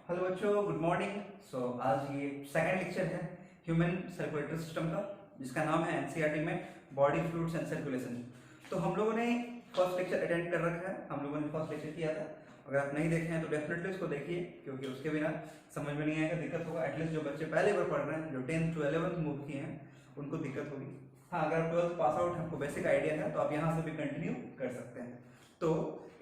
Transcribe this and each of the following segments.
Hello बच्चों, good morning. आज ये सेकंड लेक्चर है ह्यूमन सर्कुलेटरी सिस्टम का, जिसका नाम है एनसीईआरटी में बॉडी फ्लूइड्स एंड सर्कुलेशन। तो हम लोगों ने फर्स्ट लेक्चर अटेंड कर रखा है, हम लोगों ने फर्स्ट लेक्चर किया था। अगर आप नहीं देखे हैं तो डेफिनेटली उसको देखिए, क्योंकि उसके बिना समझ में नहीं आएगा, दिक्कत होगा। एटलीस्ट जो बच्चे पहले बार पढ़ रहे हैं, जो 10th to 11th मूव किए हैं, उनको दिक्कत होगी। हाँ, अगर आप 12th पास आउट, आपको बेसिक आइडिया है, तो आप यहाँ से भी कंटिन्यू कर सकते हैं। तो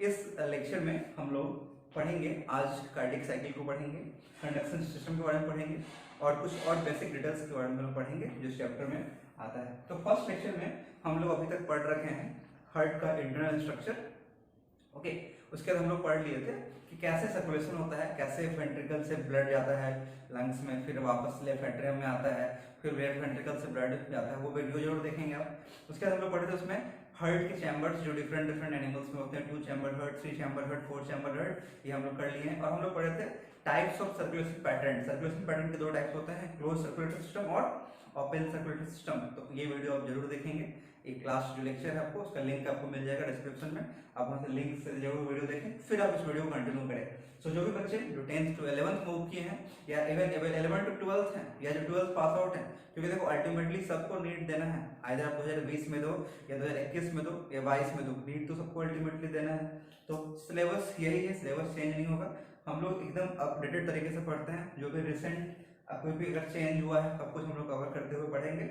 इस लेक्चर में हम लोग पढ़ेंगे, आज कार्डियक साइकिल को पढ़ेंगे, कंडक्शन सिस्टम के बारे में पढ़ेंगे और कुछ और बेसिक डिटेल्स के बारे में पढ़ेंगे जो चैप्टर में आता है। तो फर्स्ट लेक्चर में हम लोग अभी तक पढ़ रखे हैं हार्ट का इंटरनल स्ट्रक्चर। ओके, उसके बाद हम लोग पढ़ लिए थे कि कैसे सर्कुलेशन होता है, कैसे वेंट्रिकल से ब्लड जाता है लंग्स में, फिर वापस लेफ्ट एट्रियम में आता है, फिर लेफ्ट वेंट्रिकल से ब्लड जाता है। वो वीडियो जरूर देखेंगे आप। उसके बाद हम लोग पढ़े थे उसमें हार्ट के चैम्बर्स जो डिफरेंट एनिमल्स में होते हैं, 2 chamber heart, 3 chamber heart, 4 chamber heart, ये हम लोग कर लिए हैं। और हम लोग पढ़े थे types of circulation pattern. Circulation pattern के 2 टाइप्स होते हैं, क्लोज सर्कुलेटरी सिस्टम और ओपन सर्कुलेटरी सिस्टम। तो ये वीडियो आप जरूर देखेंगे। एक क्लास जो लेक्चर है आपको, उसका लिंक आपको मिल जाएगा डिस्क्रिप्शन में, आप वहां से लिंक से जरूर वीडियो देखें, फिर आप इस वीडियो को कंटिन्यू करें। सो जो भी बच्चे जो 10th to 11th मूव किए हैं, या इवन 11 to 12th हैं, या जो 12th पास आउट हैं, क्योंकि देखो अल्टीमेटली सबको नीट देना है। आइदर आप 2020 में दो या 2021 में दो या 22 में दो, नीट तो सबको अल्टीमेटली देना है। तो सिलेबस यही है, सिलेबस चेंज नहीं होगा। हम लोग एकदम अपडेटेड तरीके से पढ़ते हैं, जो भी रिसेंट कोई भी अगर चेंज हुआ है सब कुछ हम लोग कवर करते हुए पढ़ेंगे।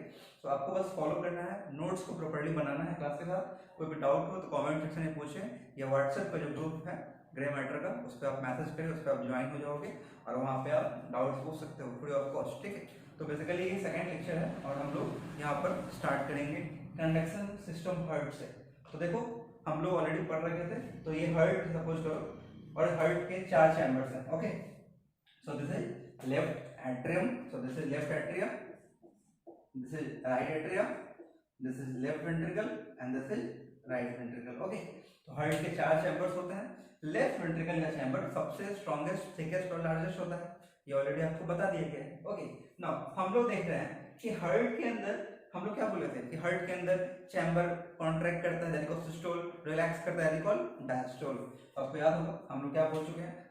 तो आपको बस फॉलो करना है, नोट्स को प्रॉपर्ली बनाना है क्लास के साथ। कोई भी डाउट हो तो कमेंट सेक्शन में पूछें, या व्हाट्सएप का जो ग्रुप है ग्रे मैटर का, उस पर आप मैसेज करें, उस पर आप ज्वाइन हो जाओगे और वहाँ पे आप डाउट्स पूछ सकते हो फ्री ऑफ कॉस्ट। ठीक है, तो बेसिकली ये सेकंड लेक्चर है और हम लोग यहाँ पर स्टार्ट करेंगे कंडक्शन सिस्टम हार्ट से। तो देखो हम लोग ऑलरेडी पढ़ रखे थे, तो ये हार्ट सपोज करो, और हार्ट के 4 चैम्बर्स हैं। Okay, so this is left atrium, so this is left atrium, this is right atrium, this is left ventricle and this is right ventricle. Okay, तो हार्ट के 4 चैम्बर्स होते हैं। Left ventricle का chamber सबसे strongest, thickest और largest होता है, ये ऑलरेडी आपको बता दिया गया है। ओके, नाउ हम लोग देख रहे हैं कि हार्ट के अंदर हम लोग क्या बोले थे कि हार्ट के अंदर चैम्बर कॉन्ट्रैक्ट करता है, दैट इज सिस्टोल, रिलैक्स करता है, दैट इज डायस्टोल। आपको याद होगा हम लोग क्या बोल चुके हैं,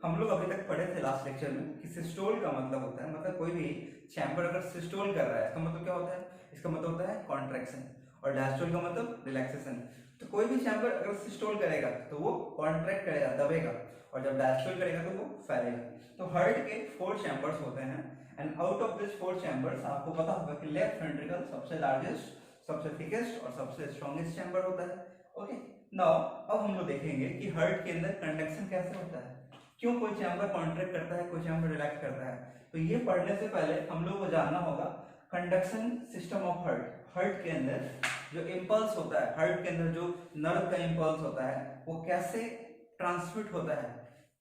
हम लोग अभी तक पढ़े थे लास्ट लेक्चर में कि सिस्टोल का मतलब होता है, मतलब कोई भी चैम्बर अगर सिस्टोल कर रहा है, इसका मतलब क्या होता है, इसका मतलब होता है कॉन्ट्रैक्शन, और डायस्टोल का मतलब रिलैक्सेशन। तो कोई भी चैम्बर अगर सिस्टोल करेगा तो वो कॉन्ट्रैक्ट करेगा, दबेगा, और जब डायस्टोल करेगा तो वो फैलेगा। तो हार्ट के 4 चैम्बर्स होते हैं, and out of this 4 chambers आपको पता होगा कि लेफ्ट वेंट्रिकल सबसे लार्जेस्ट, सबसे थिकेस्ट और सबसे स्ट्रॉन्गेस्ट चैम्बर होता है। ओके, नाउ अब हम लोग देखेंगे कि हार्ट के अंदर कंडक्शन कैसे होता है, क्यों कोई चैम्बर कॉन्ट्रैक्ट करता है, कोई चैम्बर रिलैक्स करता है। तो ये पढ़ने से पहले हम लोग को जानना होगा conduction system of heart. Heart के अंदर जो इंपल्स होता है, हार्ट के अंदर जो नर्व का इंपल्स होता है, वो कैसे ट्रांसमिट होता है,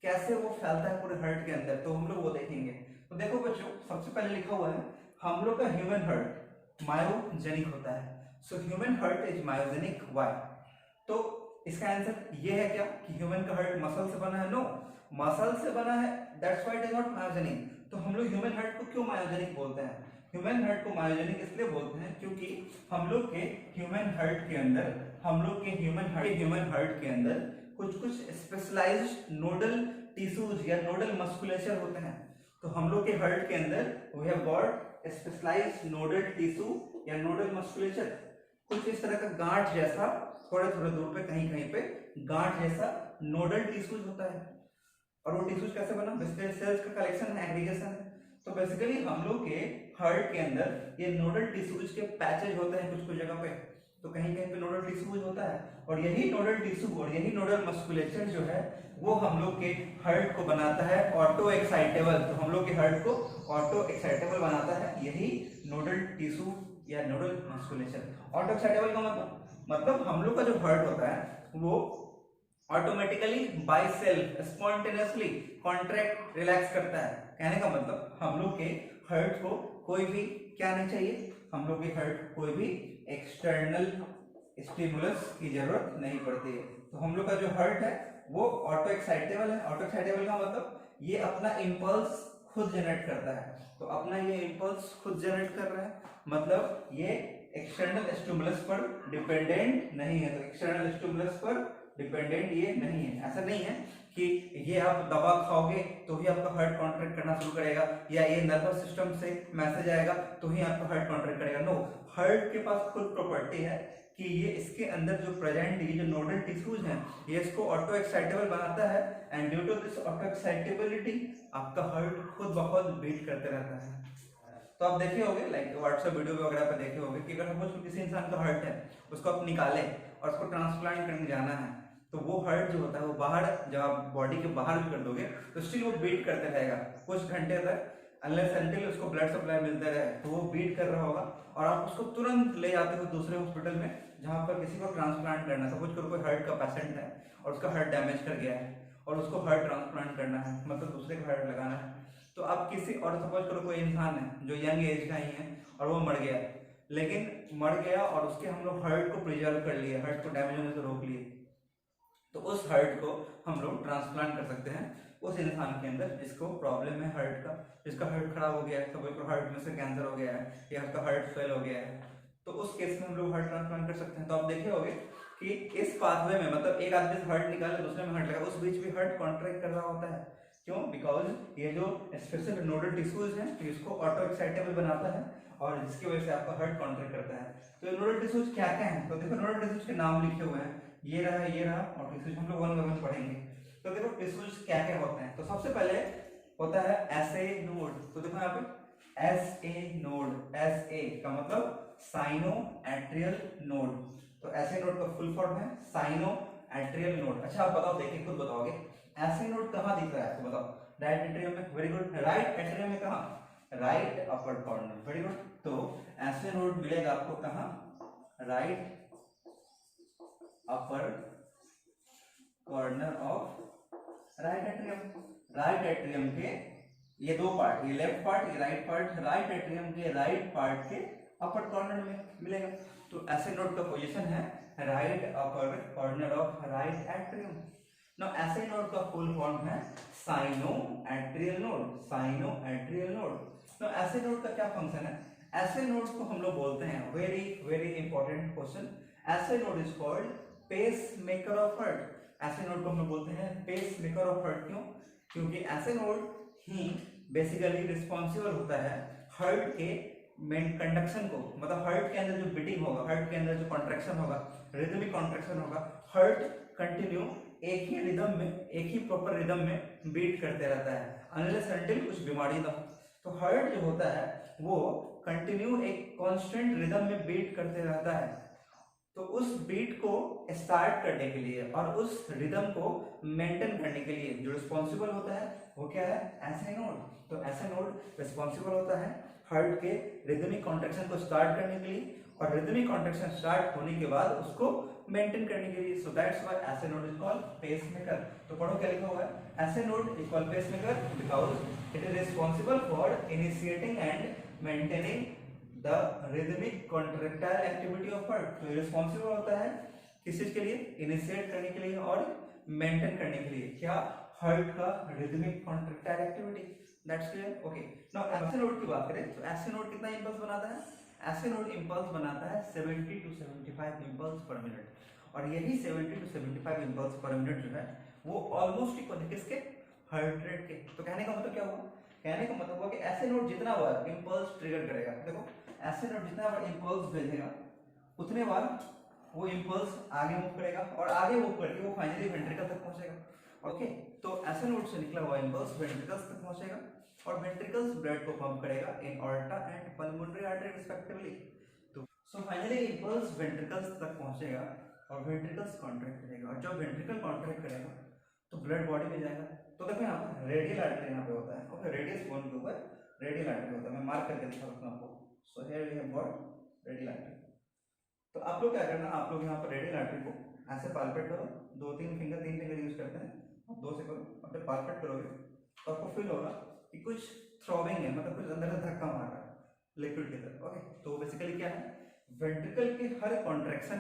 कैसे वो फैलता है पूरे हार्ट के अंदर, तो हम लोग वो देखेंगे। तो देखो बच्चों, सबसे पहले लिखा हुआ है हम लोग का ह्यूमन हार्ट मायोजेनिक होता है। So human heart is myogenic. Why? तो इसका आंसर ये है क्या कि ह्यूमन का हार्ट मसल से बना है? नो, मसल से बना है, that's why it is not myogenic. तो हम लोग ह्यूमन हार्ट को क्यों मायोजेनिक बोलते हैं? ह्यूमन हार्ट को मायोजेनिक इसलिए बोलते हैं क्योंकि हम लोग के ह्यूमन हार्ट के अंदर, ह्यूमन हार्ट के अंदर कुछ स्पेशलाइज्ड नोडल टिश्यूज या नोडल मस्कुलेचर होते हैं। तो हम लोग के हार्ट के अंदर we have got specialized nodal tissue या नोडल मस्कुलेचर, कुछ इस तरह का गांठ जैसा, थोड़े थोड़े दूर पे कहीं कहीं पे गांठ जैसा नोडल टिश्यूज होता है। और वो टिश्यूज कैसे बना? बेसिकली सेल्स का कलेक्शन है, एग्रीगेशन है। तो बेसिकली हम लोग के हार्ट के अंदर ये नोडल टिश्यूज के पैचेज होते हैं कुछ कुछ जगह पे, तो कहीं कहीं पे नोडल टिश्यूज होता है, और यही नोडल टिश्यू और यही नोडल मस्कुलेचर जो है वो हम लोग के हार्ट को बनाता है ऑटो एक्साइटेबल। तो हम लोग के हार्ट को ऑटो एक्साइटेबल बनाता है यही नोडल टिश्यू या नोडल मस्कुलेचर। ऑटो एक्साइटेबल का मतलब हम लोग का जो हार्ट होता है वो automatically by self spontaneously contract relax करता है। कहने का मतलब हम लोग के हार्ट को कोई भी क्या नहीं चाहिए, हम लोग के हार्ट को कोई भी एक्सटर्नल स्टिमुलस की जरूरत नहीं पड़ती है। तो हम लोग का जो हार्ट है वो ऑटो एक्साइटेबल है। ऑटो एक्साइटेबल का मतलब ये अपना इंपल्स खुद जनरेट करता है। तो अपना ये इंपल्स खुद जनरेट कर रहा है, मतलब ये एक्सटर्नल स्टिमुलस पर डिपेंडेंट नहीं है। तो एक्सटर्नल स्टिमुलस पर डिपेंडेंट ये नहीं है। ऐसा नहीं है कि ये आप दवा खाओगे तो ही आपका हार्ट कॉन्ट्रैक्ट करना शुरू करेगा, या ये नर्वस सिस्टम से मैसेज आएगा तो ही आपका हार्ट कॉन्ट्रैक्ट करेगा। नो, हार्ट के पास खुद प्रॉपर्टी है कि ये इसके अंदर जो प्रेजेंट ये जो नोडल टिश्यूज हैं ये इसको ऑटो एक्साइटेबल बनाता है, and due to this auto excitability आपका हार्ट खुद ब खुद बीट करते रहता है। तो आप देखे होंगे लाइक व्हाट्सएप वीडियो वगैरह पे देखे होंगे कि अगर सपोज किसी इंसान का हार्ट है उसको आप निकाले और उसको ट्रांसप्लांट करने जाना है तो वो हार्ट जो होता है वो बाहर, जब आप बॉडी के बाहर भी कर दोगे तो स्टिल वो बीट करते रहेगा कुछ घंटे तक, अनलेस अनटिल उसको ब्लड सप्लाई मिलता रहे तो वो बीट कर रहा होगा, और आप उसको तुरंत ले जाते हो दूसरे हॉस्पिटल में जहाँ पर किसी को ट्रांसप्लांट करना है। सपोज करो कोई हार्ट का पेशेंट है और उसका हार्ट डैमेज कर गया है और उसको हार्ट ट्रांसप्लांट करना है, मतलब दूसरे का हार्ट लगाना है, तो आप किसी और सपोज करो कोई इंसान है जो यंग एज का ही है और वो मर गया, लेकिन मर गया और उसके हम लोग हार्ट को प्रिजर्व कर लिए, हार्ट को डैमेज होने से रोक लिए, तो उस हार्ट को हम लोग ट्रांसप्लांट कर सकते हैं उस इंसान के अंदर जिसको प्रॉब्लम है हार्ट का, जिसका हार्ट खराब हो गया है, सपोज करो हार्ट में से कैंसर हो गया है या उसका हार्ट फेल हो गया है, तो उस केस में हम लोग हार्ट ट्रांसप्लांट कर सकते हैं। तो आप देखे होंगे कि इस पाथवे में, मतलब एक आदमी से हार्ट निकाले दूसरे में हार्ट लगा, उस बीच भी हार्ट कॉन्ट्रैक्ट कर रहा होता है। क्यों? बिकॉज ये जो स्पेसिफिक नोडल टिश्यूज हैं इसको ऑटो एक्साइटेबल बनाता है और जिसकी वजह से आपका हार्ट कॉन्ट्रैक्ट करता है। तो ये नोडल टिश्यूज क्या क्या हैं? तो देखो नोडल टिश्यूज के नाम लिखे हुए हैं, ये रहा और टिश्यूज हम लोग वन बाय वन पढ़ेंगे। तो देखो टिश्यूज क्या क्या होते हैं। तो सबसे पहले होता है एसए नोड। तो देखो यहाँ पे एसए नोड, एसए का मतलब साइनो एट्रियल नोड। तो एसए नोड का फुल फॉर्म है साइनो एट्रियल नोड। अच्छा आप बताओ, देखिए खुद बताओगे एसए नोड कहाँ दिख रहा है आपको, बताओ। राइट एट्रियम में, वेरी गुड। राइट एट्रियम में कहाँ? Right upper corner, very good. तो एसए नोड मिलेगा आपको कहाँ? Right upper corner of right atrium. Right atrium के ये दो पार्ट, ये लेफ्ट पार्ट, ये राइट पार्ट, राइट एट्रियम के राइट पार्ट के अपर कॉर्नर में मिलेगा। तो एसए नोड का पोजीशन है right upper corner of right atrium. Now SA node का फुल फॉर्म है cyano atrial node, cyano atrial node. Now SA node का क्या फंक्शन है? एसए नोड को हम लोग बोलते हैं, very very important question, SA node is called pacemaker of heart. SA node को हम लोग बोलते हैं पेस मेकर ऑफ हार्ट। क्यों? क्योंकि एसए नोड ही बेसिकली रिस्पॉन्सिबल होता है हार्ट के मेन कंडक्शन को, मतलब हार्ट के अंदर जो बीटिंग होगा, हार्ट के अंदर जो कॉन्ट्रैक्शन होगा, रिदमिक कॉन्ट्रैक्शन होगा, हार्ट कंटिन्यू एक ही रिदम में, एक ही प्रॉपर रिदम में बीट करते रहता है अनलेस अनटिल कुछ बीमारी ना हो। तो हार्ट जो होता है वो कंटिन्यू एक कांस्टेंट रिदम में बीट करते रहता है। तो उस बीट को स्टार्ट करने के लिए और उस रिदम को मेंटेन करने के लिए जो रिस्पॉन्सिबल होता है वो क्या है? SA node. तो एसए नोड रिस्पॉन्सिबल होता है हार्ट के रिदमिक कॉन्ट्रैक्शन को स्टार्ट करने के लिए और रिदमिक कॉन्ट्रैक्शन स्टार्ट होने के बाद उसको मेंटेन करने के लिए। So that's why S A node is called pacemaker. तो पढ़ो क्या लिखा हुआ है? S A node is called pacemaker because it is responsible for initiating and maintaining the rhythmic contractile activity of heart. तो रिस्पॉन्सिबल होता है किस चीज के लिए? इनिशिएट करने के लिए और मेंटेन करने के लिए। क्या? हार्ट का rhythmic contractile activity. That's clear? Okay. Now SA node की बात करें तो एसए नोड कितना इंपल्स बनाता है? एसए नोड इंपल्स बनाता है 70 to 75 इंपल्स पर मिनट, और यही 70 to 75 इंपल्स पर मिनट जो है वो ऑलमोस्ट इक्वल है किसके? हार्ट रेट के। तो कहने का मतलब क्या हुआ? कहने का मतलब हुआ कि एसए नोड जितना बार इंपल्स ट्रिगर करेगा, देखो एसए नोड जितना बार इंपल्स भेजेगा उतने बार वो इंपल्स आगे मूव करेगा और आगे मूव करके वो फाइनली वेंट्रिकल तक पहुंचेगा। ओके, तो एसए नोड से निकला हुआ इंपल्स वेंट्रिकल्स तक पहुंचेगा और वेंट्रिकल्स ब्लड को पंप करेगा in aorta and pulmonary artery respectively. तो सो फाइनली इंपल्स वेंट्रिकल्स तक पहुंचेगा और वेंट्रिकल्स कॉन्ट्रैक्ट करेगा, और जब वेंट्रिकल कॉन्ट्रैक्ट करेगा तो ब्लड बॉडी में जाएगा। तो देखो यहाँ पर रेडियल आर्टरी यहाँ पे होता है, ओके, रेडियस बोन के ऊपर रेडियल आर्टरी होता है। मैं मार्क करके दिखा सकता हूँ आपको। So here we have got radial artery. तो आप लोग क्या करना, आप लोग यहाँ पर रेडियल आर्टरी को ऐसे पाल्पेट करो, तीन फिंगर यूज करते हैं, आप दो से करो और फिर पाल्पेट करोगे तो आपको फील होगा कि कुछ थ्रॉबिंग है, मतलब कुछ अंदर से धक्का मार रहा है लिक्विड की तरफ। ओके, तो बेसिकली क्या है? वेंट्रिकल के हर कॉन्ट्रैक्शन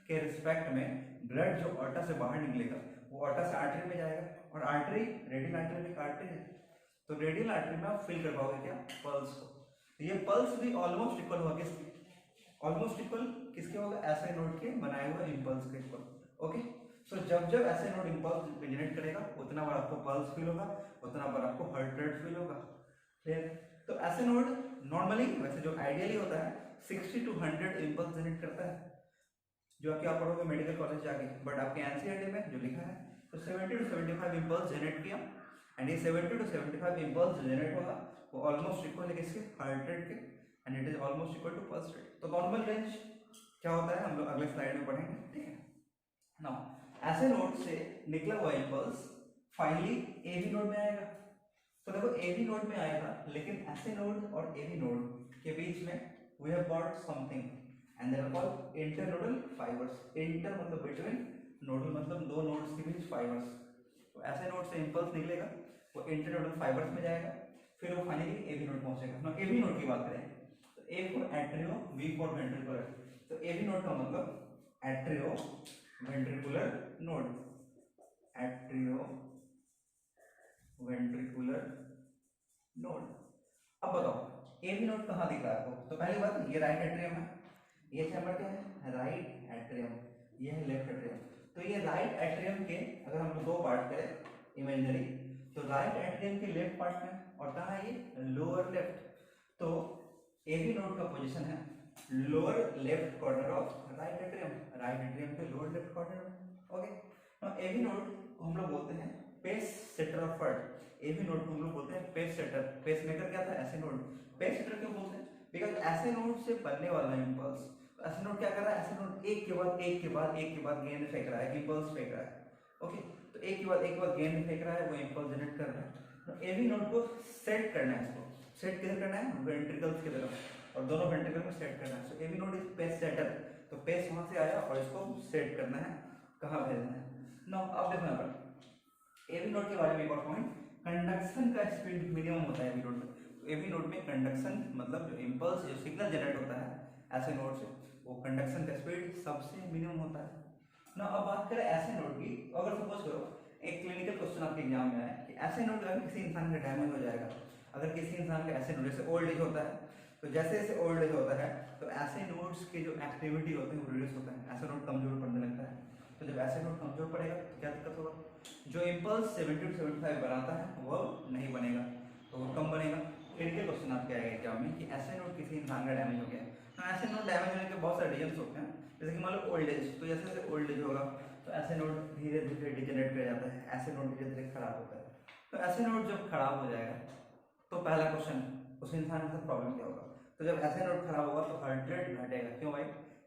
के रिस्पेक्ट में ब्लड जो ऑर्टा से बाहर निकलेगा वो ऑर्टा से आर्टरी में जाएगा, और आर्टरी रेडियल आर्टरी में आर्टरी है, तो रेडियल आर्टरी में आप फील कर पाओगे क्या? पल्स को। तो ये पल्स भी ऑलमोस्ट इक्वल होगा किसके? ऑलमोस्ट इक्वल किसके होगा? एसए नोड के बनाए हुए इंपल्स के इक्वल। ओके, सो जब जब ऐसे नोड इंपल्स जनरेट करेगा उतना बार आपको पल्स फील होगा, उतना बार आपको हार्ट रेट फील होगा। क्लियर? तो ऐसे नोड नॉर्मली, वैसे जो आइडियली होता है 60 to 100 इंपल्स जनरेट करता है, जो कि आप पढ़ोगे मेडिकल कॉलेज जाके, बट आपके एनसीईआरटी में जो लिखा है तो 70 to 75 इंपल्स जनरेट किया, एंड ये 70 to 75 इंपल्स जनरेट होगा वो ऑलमोस्ट इक्वल है किसके, हार्ट रेट के, and it is almost equal to pulse rate. तो नॉर्मल रेंज क्या होता है हम लोग अगले स्लाइड में पढ़ेंगे। ठीक है, नाउ ऐसे नोड से निकला हुआ इंपल्स फाइनली एवी नोड में आएगा। तो देखो एवी नोड में आएगा, लेकिन ऐसे नोड और एवी नोड के बीच में we have got something and they are called internodal fibres. Inter मतलब बिटवीन, नोडल मतलब दो नोड्स के बीच फाइबर्स। तो ऐसे नोड से इंपल्स निकलेगा वो इंटरनोडल फाइबर्स में जाएगा, फिर वो फाइनली एवी नोड पहुंचेगा। ना एवी नोड की बात करें तो A for atrio, V for ventricular. तो एवी नोड का मतलब atrioventricular node, atrioventricular node. अब बताओ एवी नोड कहाँ दिख रहा है आपको? तो पहली बात ये राइट एट्रियम है, ये चैम्बर क्या है, राइट एट्रियम, ये है लेफ्ट एट्रियम। तो ये राइट एट्रियम के अगर हम दो पार्ट करें इमेजिनरी, तो राइट एट्रियम के लेफ्ट पार्ट में, और कहाँ है ये, लोअर लेफ्ट। तो एवी नोड का पोजीशन है lower left corner of right atrium, right atrium के लोअर लेफ्ट कॉर्नर में। ओके, नाउ एवी नोड को हम लोग बोलते हैं pacesetter of heart. AV node को हम लोग बोलते हैं पेस सेटर। पेस मेकर क्या था, ऐसे नोड। पेस सेटर क्यों बोलते हैं, बिकॉज ऐसे नोड से बनने वाला इंपल्स, तो ऐसे नोड क्या कर रहा है, ऐसे नोड एक के बाद एक के बाद एक के बाद गेंद फेंक रहा है, इंपल्स फेंक रहा है। ओके, तो एक के बाद एक के बाद गेंद फेंक रहा है, वो इंपल्स जनरेट कर रहा है। तो एवी नोड को सेट करना है, इसको सेट किधर करना है, वेंट्रिकल्स की तरफ, और दोनों वेंट्रिकल में सेट करना है। So AV node is pace setter. तो पेस वहां से आया और इसको सेट करना है, कहाँ भेजना है। नाउ अब देखना पर एवी नोड के बारे में एक और पॉइंट, कंडक्शन का स्पीड मिनिमम होता है एवी नोड में। तो एवी नोड में कंडक्शन मतलब जो इंपल्स, जो सिग्नल जनरेट होता है ऐसे नोड से, वो कंडक्शन का स्पीड सबसे मिनिमम होता है ना। अब बात करें ऐसे नोड की, अगर सपोज करो एक क्लिनिकल क्वेश्चन आपके एग्जाम में आए कि ऐसे नोड अगर किसी इंसान का डैमेज हो जाएगा, अगर किसी इंसान का ऐसे नोड, जैसे ओल्ड एज होता है, तो जैसे जैसे ओल्ड एज होता है तो ऐसे नोड्स की जो एक्टिविटी होती है वो रिड्यूस होता है, ऐसा नोड कमजोर पड़ने लगता है। तो जब ऐसे नोड कमजोर पड़ेगा तो क्या दिक्कत होगा, जो इंपल्स 70 to 75 बनाता है वो नहीं बनेगा, तो वो कम बनेगा। क्लिनिकल क्वेश्चन आपके आएगा एग्जाम में कि ऐसे नोड किसी इंसान का डैमेज हो गया। तो ऐसे नोड डैमेज होने के बहुत सारे रीजन्स होते हैं, जैसे कि मान लो ओल्ड एज, तो जैसे जैसे ओल्ड एज होगा तो ऐसे नोड धीरे धीरे डिजेनरेट कर जाता है, ऐसे नोड धीरे धीरे खराब होता है। तो ऐसे नोड जब खराब हो जाएगा तो पहला क्वेश्चन, उस इंसान के साथ प्रॉब्लम क्या होगा। तो जब ऐसे नोड खराब होगा तो हार्ट रेट घटेगा। क्यों भाई,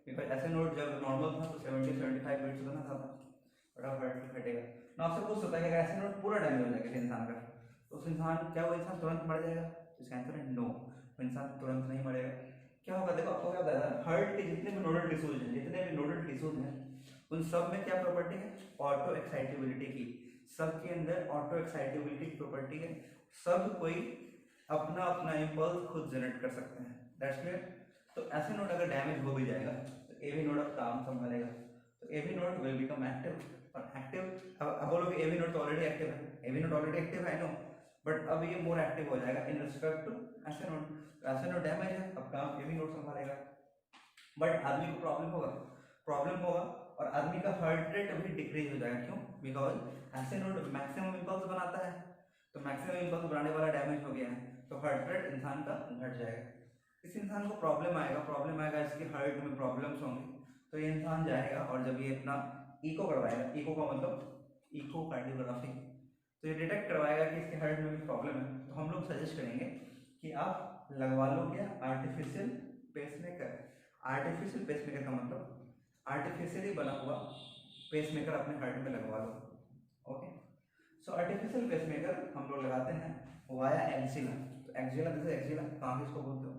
बिकॉज ऐसे नोड जब नॉर्मल था तो 70-75 बीट्स बना था, और अब हार्ट रेट घटेगा। ना आपसे पूछ सकता है कि ऐसे नोड पूरा डैमेज हो जाएगा किसी इंसान का, तो उस इंसान, क्या वो इंसान तुरंत मर जाएगा? इसका आंसर है नो, वो इंसान तुरंत नहीं मरेगा। क्या होगा, देखो आपको क्या बताया था, हार्ट के जितने भी नोडल टिश्यूज हैं, जितने भी नोडल टिश्यूज हैं, उन सब में क्या प्रॉपर्टी है, ऑटो एक्साइटेबिलिटी की। सबके अंदर ऑटो एक्साइटेबिलिटी की प्रॉपर्टी है, सब कोई अपना अपना इंपल्स खुद जनरेट कर सकते हैं। That's clear. तो ऐसे नोड अगर डैमेज हो भी जाएगा तो एवी नोड अब काम संभालेगा, तो AV node will become active. और एक्टिव, अब बोलोगे एवी नोड तो ऑलरेडी एक्टिव है, एवी नोड ऑलरेडी एक्टिव है, नो, बट अब ये मोर एक्टिव हो जाएगा in respect to SA node. SA node damage है, अब काम एवी नोड संभालेगा। बट आदमी को प्रॉब्लम होगा और आदमी का हार्ट रेट भी डिक्रीज हो जाएगा। क्यों, बिकॉज ऐसे नोड मैक्सिमम इंपल्स बनाता है, तो मैक्सिमम इंपल्स बनाने वाला डैमेज हो गया है, तो हार्ट रेट इंसान का घट जाएगा। इस इंसान को प्रॉब्लम आएगा, इसकी हार्ट में प्रॉब्लम्स होंगी, तो ये इंसान जाएगा और जब ये अपना इको करवाएगा, इको का मतलब इकोकार्डियोग्राफी, तो ये डिटेक्ट करवाएगा कि इसके हार्ट में भी प्रॉब्लम है, तो हम लोग सजेस्ट करेंगे कि आप लगवा लो क्या, आर्टिफिशियल पेसमेकर। आर्टिफिशियल पेसमेकर का मतलब आर्टिफिशियली बना हुआ पेसमेकर अपने हार्ट में लगवा लो। ओके, सो आर्टिफिशियल पेसमेकर हम लोग लगाते हैं वाया एक्जिला। तो एक्जिला, जैसे एक्जिला कहाँ किसको बोलते हो,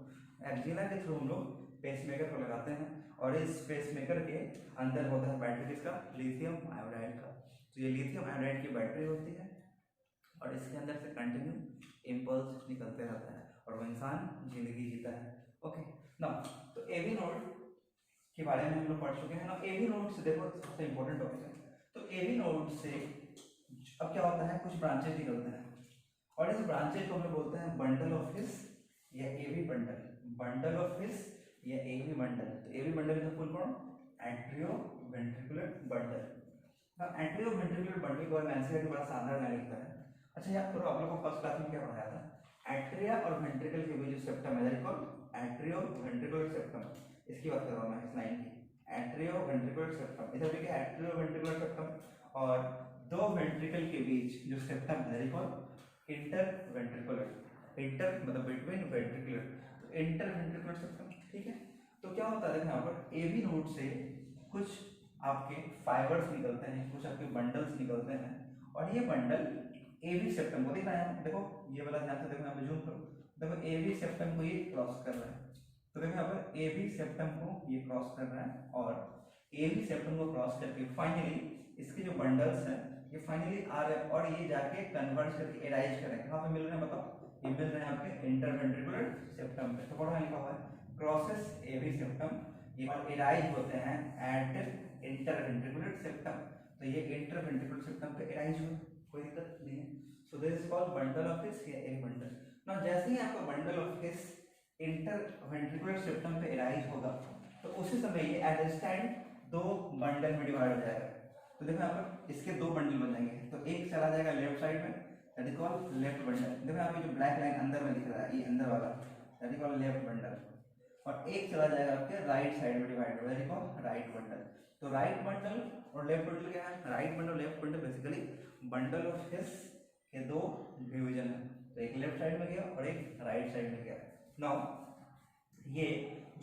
एक्जिला के थ्रू हम लोग पेसमेकर को लगाते हैं, और इस पेसमेकर के अंदर होता है बैटरी किसका, लिथियम आयोडाइड का। तो ये लिथियम आयोडाइड की बैटरी होती है और इसके अंदर से कंटिन्यू इंपल्स निकलते रहता है और वो इंसान जिंदगी जीता है। ओके, ना तो एवी नोड के बारे में हम लोग पढ़ चुके हैं ना। एवी नोड से देखो सबसे इंपॉर्टेंट टॉपिक है, तो एवी नोड से अब क्या होता है, कुछ ब्रांचेस निकलते हैं, और इस ब्रांचेस को हम लोग बोलते हैं बंडल ऑफ हिस या AV bundle, bundle of His या एवी बंडल। तो एवी बंडल का full form atrioventricular bundle. Atrioventricular bundle को एनसीईआरटी बड़ा शानदार लाइन लिखता है। अच्छा याद करो, आप लोग को फर्स्ट क्लास में क्या पढ़ाया था? एट्रिया और वेंट्रिकल के बीच जो सेप्टम है कौन? Atrio ventricular septum. इसकी बात कर रहा हूं मैं, इस लाइन की। एट्रियो वेंट्रिकुलर सेप्टम, इधर देखिए एट्रियो वेंट्रिकुलर सेप्टम और दो वेंट्रिकल के बीच जो सेप्टम है कौन? Inter ventricular. इंटर मतलब बिटवीन वेंट्रिकुलर, तो इंटर वेंट्रिकुलर सेप्टम, ठीक है। तो क्या होता है यहाँ पर एवी नोड से कुछ आपके फाइबर्स निकलते हैं, कुछ आपके बंडल्स निकलते हैं, और ये बंडल एवी सेप्टम को दिख रहा है। देखो ये वाला ध्यान से देखो, यहाँ पे जूम करो, देखो एवी सेप्टम को ये क्रॉस कर रहा है। तो देखो यहाँ पर एवी सेप्टम को ये क्रॉस कर रहा है, और एवी सेप्टम को क्रॉस करके फाइनली इसके जो बंडल्स हैं ये फाइनली आ रहे हैं, और ये जाके कन्वर्ट करके एराइज करेंगे। कहाँ पे मिल रहे हैं बताओ? ये मिल रहे हैं आपके इंटरवेंट्रिकुलर सेप्टम पे। तो पढ़ो लिखा हुआ है क्रॉसेस एवी सेप्टम, ये और एराइज होते हैं एट इंटरवेंट्रिकुलर सेप्टम। तो ये इंटरवेंट्रिकुलर सेप्टम पे एराइज हुए, कोई दिक्कत नहीं है। So this is called bundle of His या एवी बंडल। नाउ जैसे ही आपका bundle of his interventricular septum पे एराइज होगा, तो उसी समय ये एट स्टैंड दो बंडल में डिवाइड हो जाएगा। तो देखो यहाँ पर इसके दो बंडल बन जाएंगे, तो एक चला जाएगा लेफ्ट साइड में, that is called left bundle. देखो यहाँ पे जो ब्लैक लाइन अंदर में दिख रहा है, ये अंदर वाला, that is called left bundle. और एक चला जाएगा आपके राइट साइड में डिवाइड हो, that is called right bundle. तो राइट बंडल और लेफ्ट बंडल क्या है? Right bundle left bundle basically bundle of हिस के दो डिवीजन है, तो एक लेफ्ट साइड में गया और एक राइट साइड में गया। नाउ ये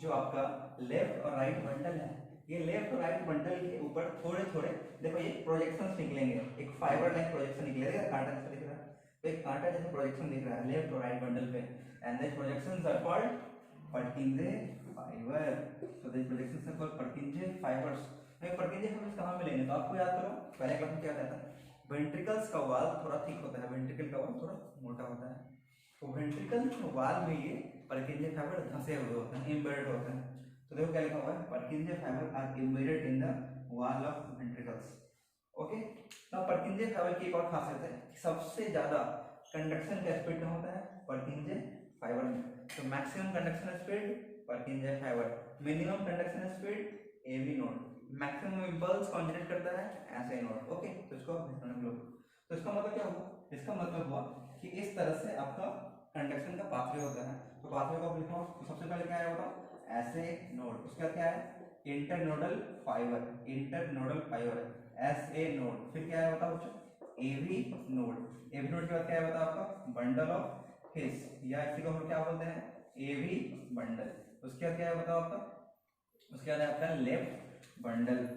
जो आपका लेफ्ट और राइट बंडल है, ये लेफ्ट और राइट बंडल के ऊपर थोड़े थोड़े देखो ये प्रोजेक्शंस निकलेंगे, एक फाइबर लाइक प्रोजेक्शन निकलेगा, कांटा जैसा दिख रहा है, तो एक कांटा जैसा प्रोजेक्शन दिख रहा है लेफ्ट और राइट बंडल पे, and this projections are called Purkinje fibre. So this projections are called Purkinje fibres. ये पर्किंजे फाइबर्स कहां मिलेंगे? तो आपको याद करो, पहले क्लास में क्या होता था? वेंट्रिकल्स का वॉल थोड़ा थिक होता है, वेंट्रिकल का वॉल थोड़ा मोटा होता है, तो वेंट्रिकल वॉल में ये पर्किंजे फाइबर धंसे हुए होते हैं, एम्बेडेड होते हैं। तो देखो क्या लिखा हुआ है? Purkinje fibre are embedded in the wall of ventricles. Okay, now Purkinje fibre की एक और खासियत है कि सबसे ज्यादा कंडक्शन का स्पीड होता है पर्किंजे फाइबर में। तो maximum conduction speed Purkinje fibre, minimum conduction speed AV node, maximum impulse कौन जनरेट करता है? ऐसे नोड। ओके, तो इसको तो इसका मतलब क्या हुआ? इसका मतलब हुआ कि इस तरह से आपका कंडक्शन का पाथवे होता है। तो पाथवे को लिखो, तो सबसे पहले क्या है बताओ? ऐसे नोड, उसका क्या है? Internodal fibre, internodal fibre, S A node. फिर क्या है बताओ बच्चों? AV node. एवी नोड के बाद क्या है बताओ? आपका बंडल ऑफ हिस, या इसी को हम क्या बोलते हैं? AV bundle. उसके बाद क्या है बताओ आपका? उसके बाद है आपका left bundle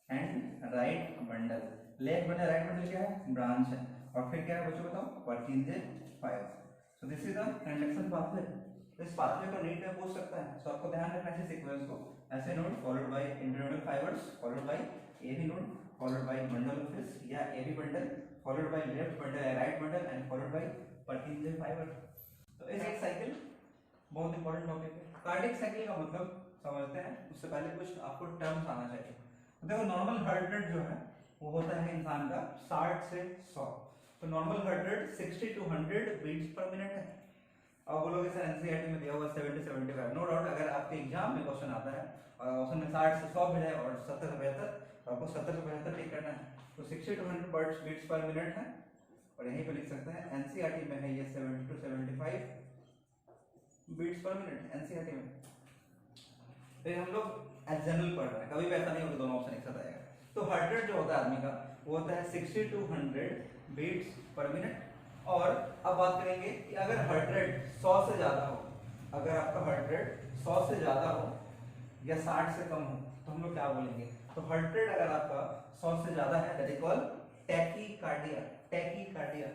and right bundle. Left bundle right bundle क्या है? ब्रांच है। और फिर क्या है बच्चों बताओ? पर्किंजे fibre. So this is the conduction pathway. तो इस पाथवे को नीट में पूछ सकता है, तो आपको ध्यान रखना है सीक्वेंस को, SA node followed by internodal fibres followed by AV node followed by bundle of His या AV bundle followed by left bundle या right bundle and followed by Purkinje fibre. तो इस एक साइकिल बहुत इंपॉर्टेंट टॉपिक है। Cardiac cycle का मतलब समझते हैं, उससे पहले कुछ आपको टर्म्स आना चाहिए। देखो नॉर्मल हार्ट रेट जो है वो होता है इंसान का 60 से 100। तो normal heart rate 60 to 100 beats per minute है। अब बोलोगे सर एनसीईआरटी में दिया हुआ 70 से 75, नो डाउट अगर आपके एग्जाम में क्वेश्चन आता है और क्वेश्चन में 60 से 100 भी है और 70 से 75, तो आपको 70 से 75 ठीक करना है। तो 60 to 100 बीट्स पर मिनट है, और यहीं पे लिख सकते हैं एनसीईआरटी में है ये 70 to 75 beats per minute NCERT में। तो हम लोग एज जनरल पढ़ रहे हैं, कभी भी ऐसा नहीं होगा दोनों ऑप्शन एक साथ आएगा। तो हार्ट रेट जो होता है आदमी का वो होता है 60 to 100 बीट्स पर मिनट। और अब बात करेंगे कि अगर हार्ट रेट 100 से ज्यादा हो, अगर आपका हार्ट रेट 100 से ज्यादा हो या 60 से कम हो, तो हम लोग क्या बोलेंगे? तो हार्ट रेट अगर आपका 100 से ज्यादा है that is called tachycardia. Tachycardia,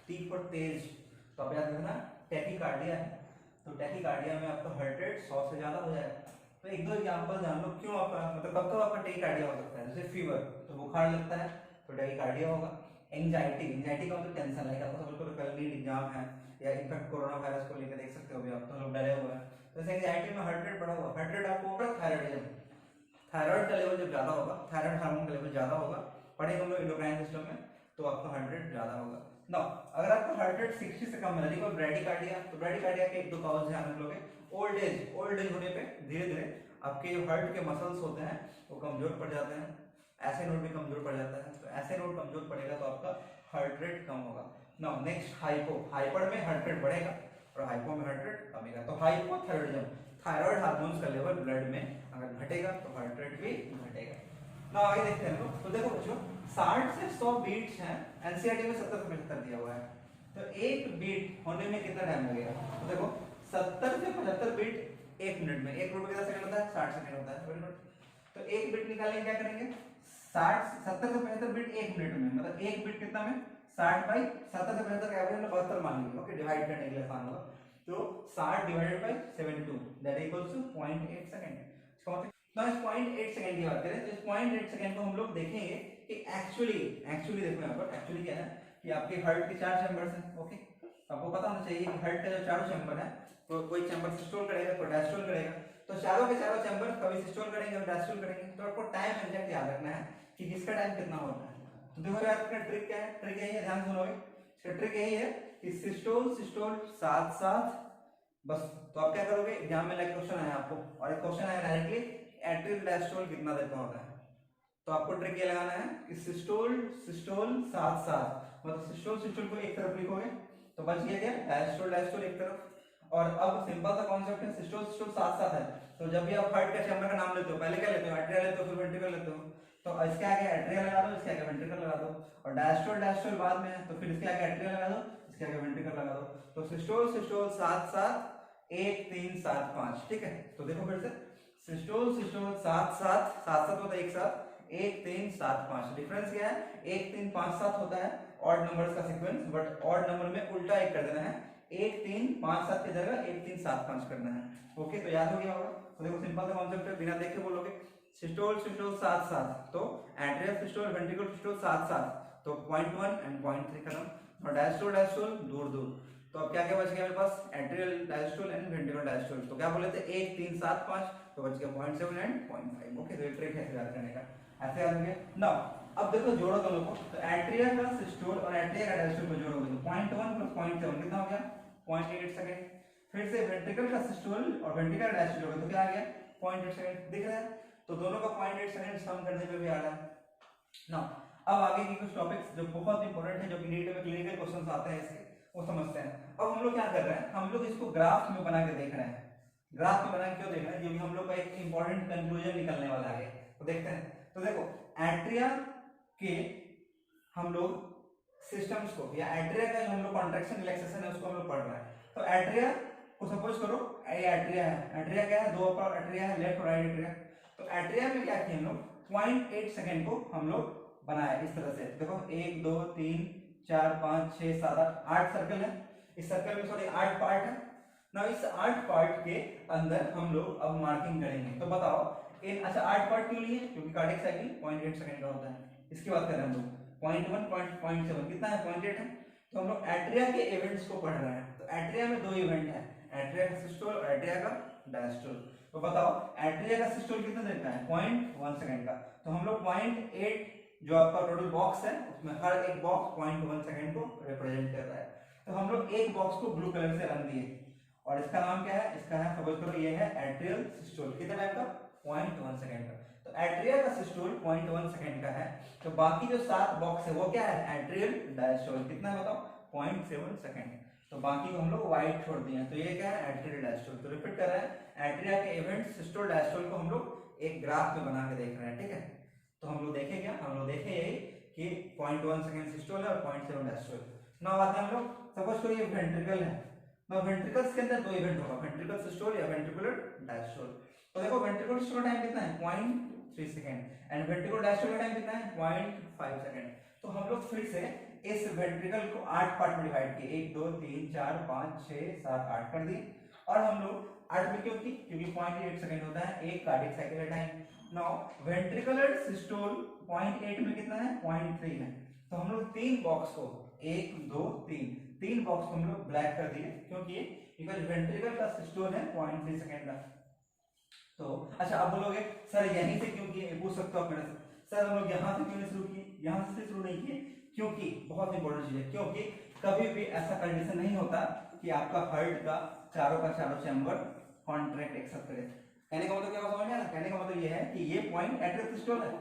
T for तेज, तो आप याद रखना टैकीकार्डिया है। तो टैकीकार्डिया में आपका हार्ट रेट 100 से ज्यादा हो जाएगा। तो एक दो एग्जांपल जान लो क्यों आपका मतलब कब आपका टैकीकार्डिया हो सकता है। जैसे फीवर, तो बुखार लगता है तो टैकीकार्डिया होगा। एंजाइटी, एंजाइटी का मतलब टेंशन, लाइक आपका सब लोग कल नीट एग्जाम है या इनफैक्ट कोरोना वायरस को लेकर देख सकते हो अभी आप तो लोग डरे हुए हैं। तो जैसे एंजाइटी में हार्ट रेट बढ़ा हुआ, हार्ट रेट आपको होगा थायराइडिज्म, थायराइड का लेवल जब ज्यादा होगा, थायराइड हार्मोन का लेवल ज्यादा होगा, पढ़ेंगे हम लोग एंडोक्राइन सिस्टम में, तो आपका हार्ट रेट ज्यादा होगा। नाउ अगर आपका हार्ट रेट 60 से कम है दैट इज कॉल्ड ब्रैडीकार्डिया। तो ब्रैडीकार्डिया के एक दो कॉज ध्यान रख लोगे। ओल्ड एज होने पे धीरे धीरे आपके जो हार्ट के मसल्स होते हैं वो कमजोर पड़ जाते हैं, ऐसे नोड भी कमजोर पड़ जाता है, तो ऐसे नोड कमजोर पड़ेगा तो आपका हार्ट रेट कम होगा। नाउ नेक्स्ट हाइपो, हाइपर में हार्ट रेट बढ़ेगा और हाइपो में हार्ट रेट कमेगा। तो हाइपोथायरॉयडिज्म, थायराइड हार्मोन्स का लेवल ब्लड में अगर घटेगा तो हार्ट रेट भी घटेगा। नाउ आगे देखते हैं लोग। तो देखो बच्चों 60 से 100 बीट्स हैं, एनसीईआरटी में 70 से 75 दिया हुआ है, तो एक बीट होने में कितना टाइम लगेगा? तो देखो 70 से 75 बीट 1 मिनट में, 1 मिनट में कितना सेकंड होता है? 60 सेकंड होता है। Very good. तो एक बीट निकालेंगे, क्या करेंगे? 70 से 75 बीट 1 मिनट में, मतलब एक बीट कितना में 60 बाई 70 से 75 का एवरेज में 72 मान लीजिए। ओके, डिवाइड करने के लिए आसान होगा। तो 60 divided by 72 that equals to 0.8 second. इसका मतलब ना इस 0.8 सेकंड की बात करें तो इस 0.8 सेकंड को हम लोग देखेंगे कि एक्चुअली देखो यहाँ पर एक्चुअली क्या है कि आपके हार्ट के 4 चैम्बर्स हैं। ओके, आपको पता होना चाहिए कि हार्ट का जो चारों चैम्बर है, तो कोई चैम्बर सिस्टोल करेगा, कोई डायस्टोल करेगा, तो चारों के चारों चैम्बर कभी सिस्टोल करेंगे और डायस्टोल करेंगे। तो आपको टाइम एग्जैक्ट याद रखना है कि किसका टाइम कितना होता है। तो देखो यार इसका ट्रिक क्या है? ट्रिक यही है, ध्यान सुनोगे। इसका ट्रिक यही है कि सिस्टोल साथ साथ बस। तो आप क्या करोगे, एग्जाम में लाइक क्वेश्चन आया आपको और एक क्वेश्चन आया डायरेक्टली एट्रियल डायस्टोल कितना देर का होता है, तो आपको ट्रिक ये लगाना है कि सिस्टोल साथ साथ, मतलब सिस्टोल को एक तरफ लिखोगे तो बच गया क्या? डायस्टोल एक तरफ। और अब सिंपल सा कॉन्सेप्ट है, सिस्टोल साथ साथ है, तो जब भी आप हार्ट का चैम्बर का नाम लेते हो पहले क्या लेते हो? एट्रिया लेते हो, फिर वेंट्रिकल लेते हो। तो इसके आगे एट्रिया लगा दो, इसके आगे वेंट्रिकल लगा दो, और डायस्टोल बाद में है तो फिर इसके आगे एट्रिया लगा दो, इसके आगे वेंट्रिकल लगा दो। तो सिस्टोल साथ साथ 1 3 7 5। ठीक है, तो देखो फिर से सिस्टोल साथ साथ होता है एक साथ 1 3 7 5। डिफरेंस क्या है? 1 3 5 7 होता है ऑड नंबर्स का सीक्वेंस, बट ऑड नंबर में उल्टा एक कर देना है, 1 3 5 7 की जगह 1 3 7 5 करना है। ओके, तो याद हो गया होगा। तो देखो सिंपल सा कॉन्सेप्ट है, बिना देखे बोलोगे सिस्टोल साथ साथ, तो एट्रियल सिस्टोल वेंट्रिकल सिस्टोल साथ साथ, तो 0.1 एंड 0.3 खत्म, और डायस्टोल दूर। तो अब क्या क्या बच गया मेरे पास? Atrial diastole and ventricle diastole. तो क्या बोले थे? 1 3 7 5, तो बच गया 0.7 एंड 0.5। ओके, तो ये ट्रिक है याद करने का, ऐसे याद हो गया। नाउ अब देखो जोड़ो दोनों को, तो एट्रिया का सिस्टोल और एट्रिया का डायस्टोल को जोड़ोगे तो 0.1 प्लस 0.7 कितना हो गया? 0.8 सेकंड। फिर से वेंट्रिकल का सिस्टोल और वेंट्रिकल का डायस्टोल होगा तो क्या आ गया? 0.8 सेकंड। दिख रहा है? तो दोनों का 0.8 सेकंड सम करने पे भी आ रहा है। नाउ अब आगे की कुछ टॉपिक्स जो बहुत इंपॉर्टेंट है, जो कि नीट में क्लिनिकल क्वेश्चंस आते हैं इसके, वो समझते हैं। अब हम लोग क्या कर रहे हैं? हम लोग इसको ग्राफ में बना के देख रहे हैं। ग्राफ में बना के क्यों देख रहे हैं? क्योंकि हम लोग का एक इंपॉर्टेंट कंक्लूजन निकलने वाला है, तो देखते हैं। तो देखो एट्रिया के हम लोग सिस्टम्स को, या एट्रिया का जो हम लोग कॉन्ट्रैक्शन रिलैक्सेशन है उसको हम लोग पढ़ रहे हैं। तो एट्रिया को सपोज करो ये एट्रिया है। एट्रिया क्या है? दो अपर एट्रिया है, लेफ्ट और राइट एट्रिया। तो एट्रिया में क्या किया हम लोग? 0.8 सेकंड को हम लोग बनाया इस तरह से। देखो 1 2 3 4 5 6 7 8 सर्कल है। इस सर्कल में सॉरी 8 पार्ट है ना। इस 8 पार्ट के अंदर हम लोग अब मार्किंग करेंगे। तो बताओ इन, अच्छा 8 पार्ट क्यों लिए? क्योंकि कार्डियक साइकिल 0.8 सेकंड का होता है। इसकी बात कर रहे हैं हम लोग। 0.1 0.7 कितना है? 0.8 है। तो हम लोग एट्रिया के इवेंट्स को पढ़ रहे हैं। तो एट्रिया में दो इवेंट है, एट्रिया का सिस्टोल और एट्रिया का डायस्टोल। तो बताओ एट्रिया का सिस्टोल कितना देता है? 0.1 सेकंड का। तो हम लोग 0.8 जो आपका टोटल बॉक्स है उसमें हर एक बॉक्स 0.1 सेकंड को रिप्रेजेंट कर रहा है। तो हम लोग एक बॉक्स को ब्लू कलर से रंग दिए और इसका नाम क्या है? इसका है सपोज करो ये है एट्रियल सिस्टोल। कितना टाइम का? 0.1 सेकंड का। तो एट्रिया का सिस्टोल 0.1 सेकंड का है। तो बाकी जो 7 बॉक्स है वो क्या है? Atrial diastole. कितना है बताओ? 0.7 सेकंड। तो बाकी को हम लोग व्हाइट छोड़ दिए। तो ये क्या है? Atrial diastole. तो रिपीट कर रहे हैं, एट्रिया के इवेंट सिस्टोल डायस्टोल को हम लोग एक ग्राफ में बना के देख रहे हैं। ठीक है, तो हम लोग देखें क्या? हम लोग देखें यही कि 0.1 सेकंड सिस्टोल है और 0.7 डायस्टोल। नाउ आते हैं हम लोग, सपोज करो ये वेंट्रिकल है। नाउ वेंट्रिकल्स के अंदर दो इवेंट होगा, वेंट्रिकल सिस्टोल या वेंट्रिकुलर डायस्टोल। तो देखो वेंट्रिकुलर सिस्टोल का टाइम कितना है? 0.3 सेकंड एंड वेंट्रिकुलर डायस्टोल का टाइम कितना है? 0.5 सेकंड। तो हम लोग फिर से इस वेंट्रिकल को 8 पार्ट में डिवाइड किए, 1 2 3 4 5 6 7 8 कर दिए। और हम लोग 8 में क्यों की? क्योंकि 0.8 सेकंड होता है एक कार्डियक साइकिल का टाइम। नाउ वेंट्रिकुलर सिस्टोल 0.8 में कितना है? 0.3 है। तो हम लोग 3 बॉक्स को 1 2 3 बॉक्स को हम लोग ब्लैक कर दिए, क्योंकि बिकॉज़ वेंट्रिकल का सिस्टोल है 0.3 सेकंड का। तो अच्छा आप बोलोगे सर यहीं से क्यों किए? पूछ सकते हो आप मेरे से, सर हम लोग यहाँ से क्यों नहीं शुरू किए, यहाँ से शुरू नहीं किए? क्योंकि बहुत इंपॉर्टेंट चीज है, क्योंकि कभी भी ऐसा कंडीशन नहीं होता कि आपका हार्ट का चारों चैम्बर कॉन्ट्रैक्ट एक्सेप्ट करे। कहने का मतलब क्या समझ में आया? कहने का मतलब ये है कि ये पॉइंट एट्रियल सिस्टोल है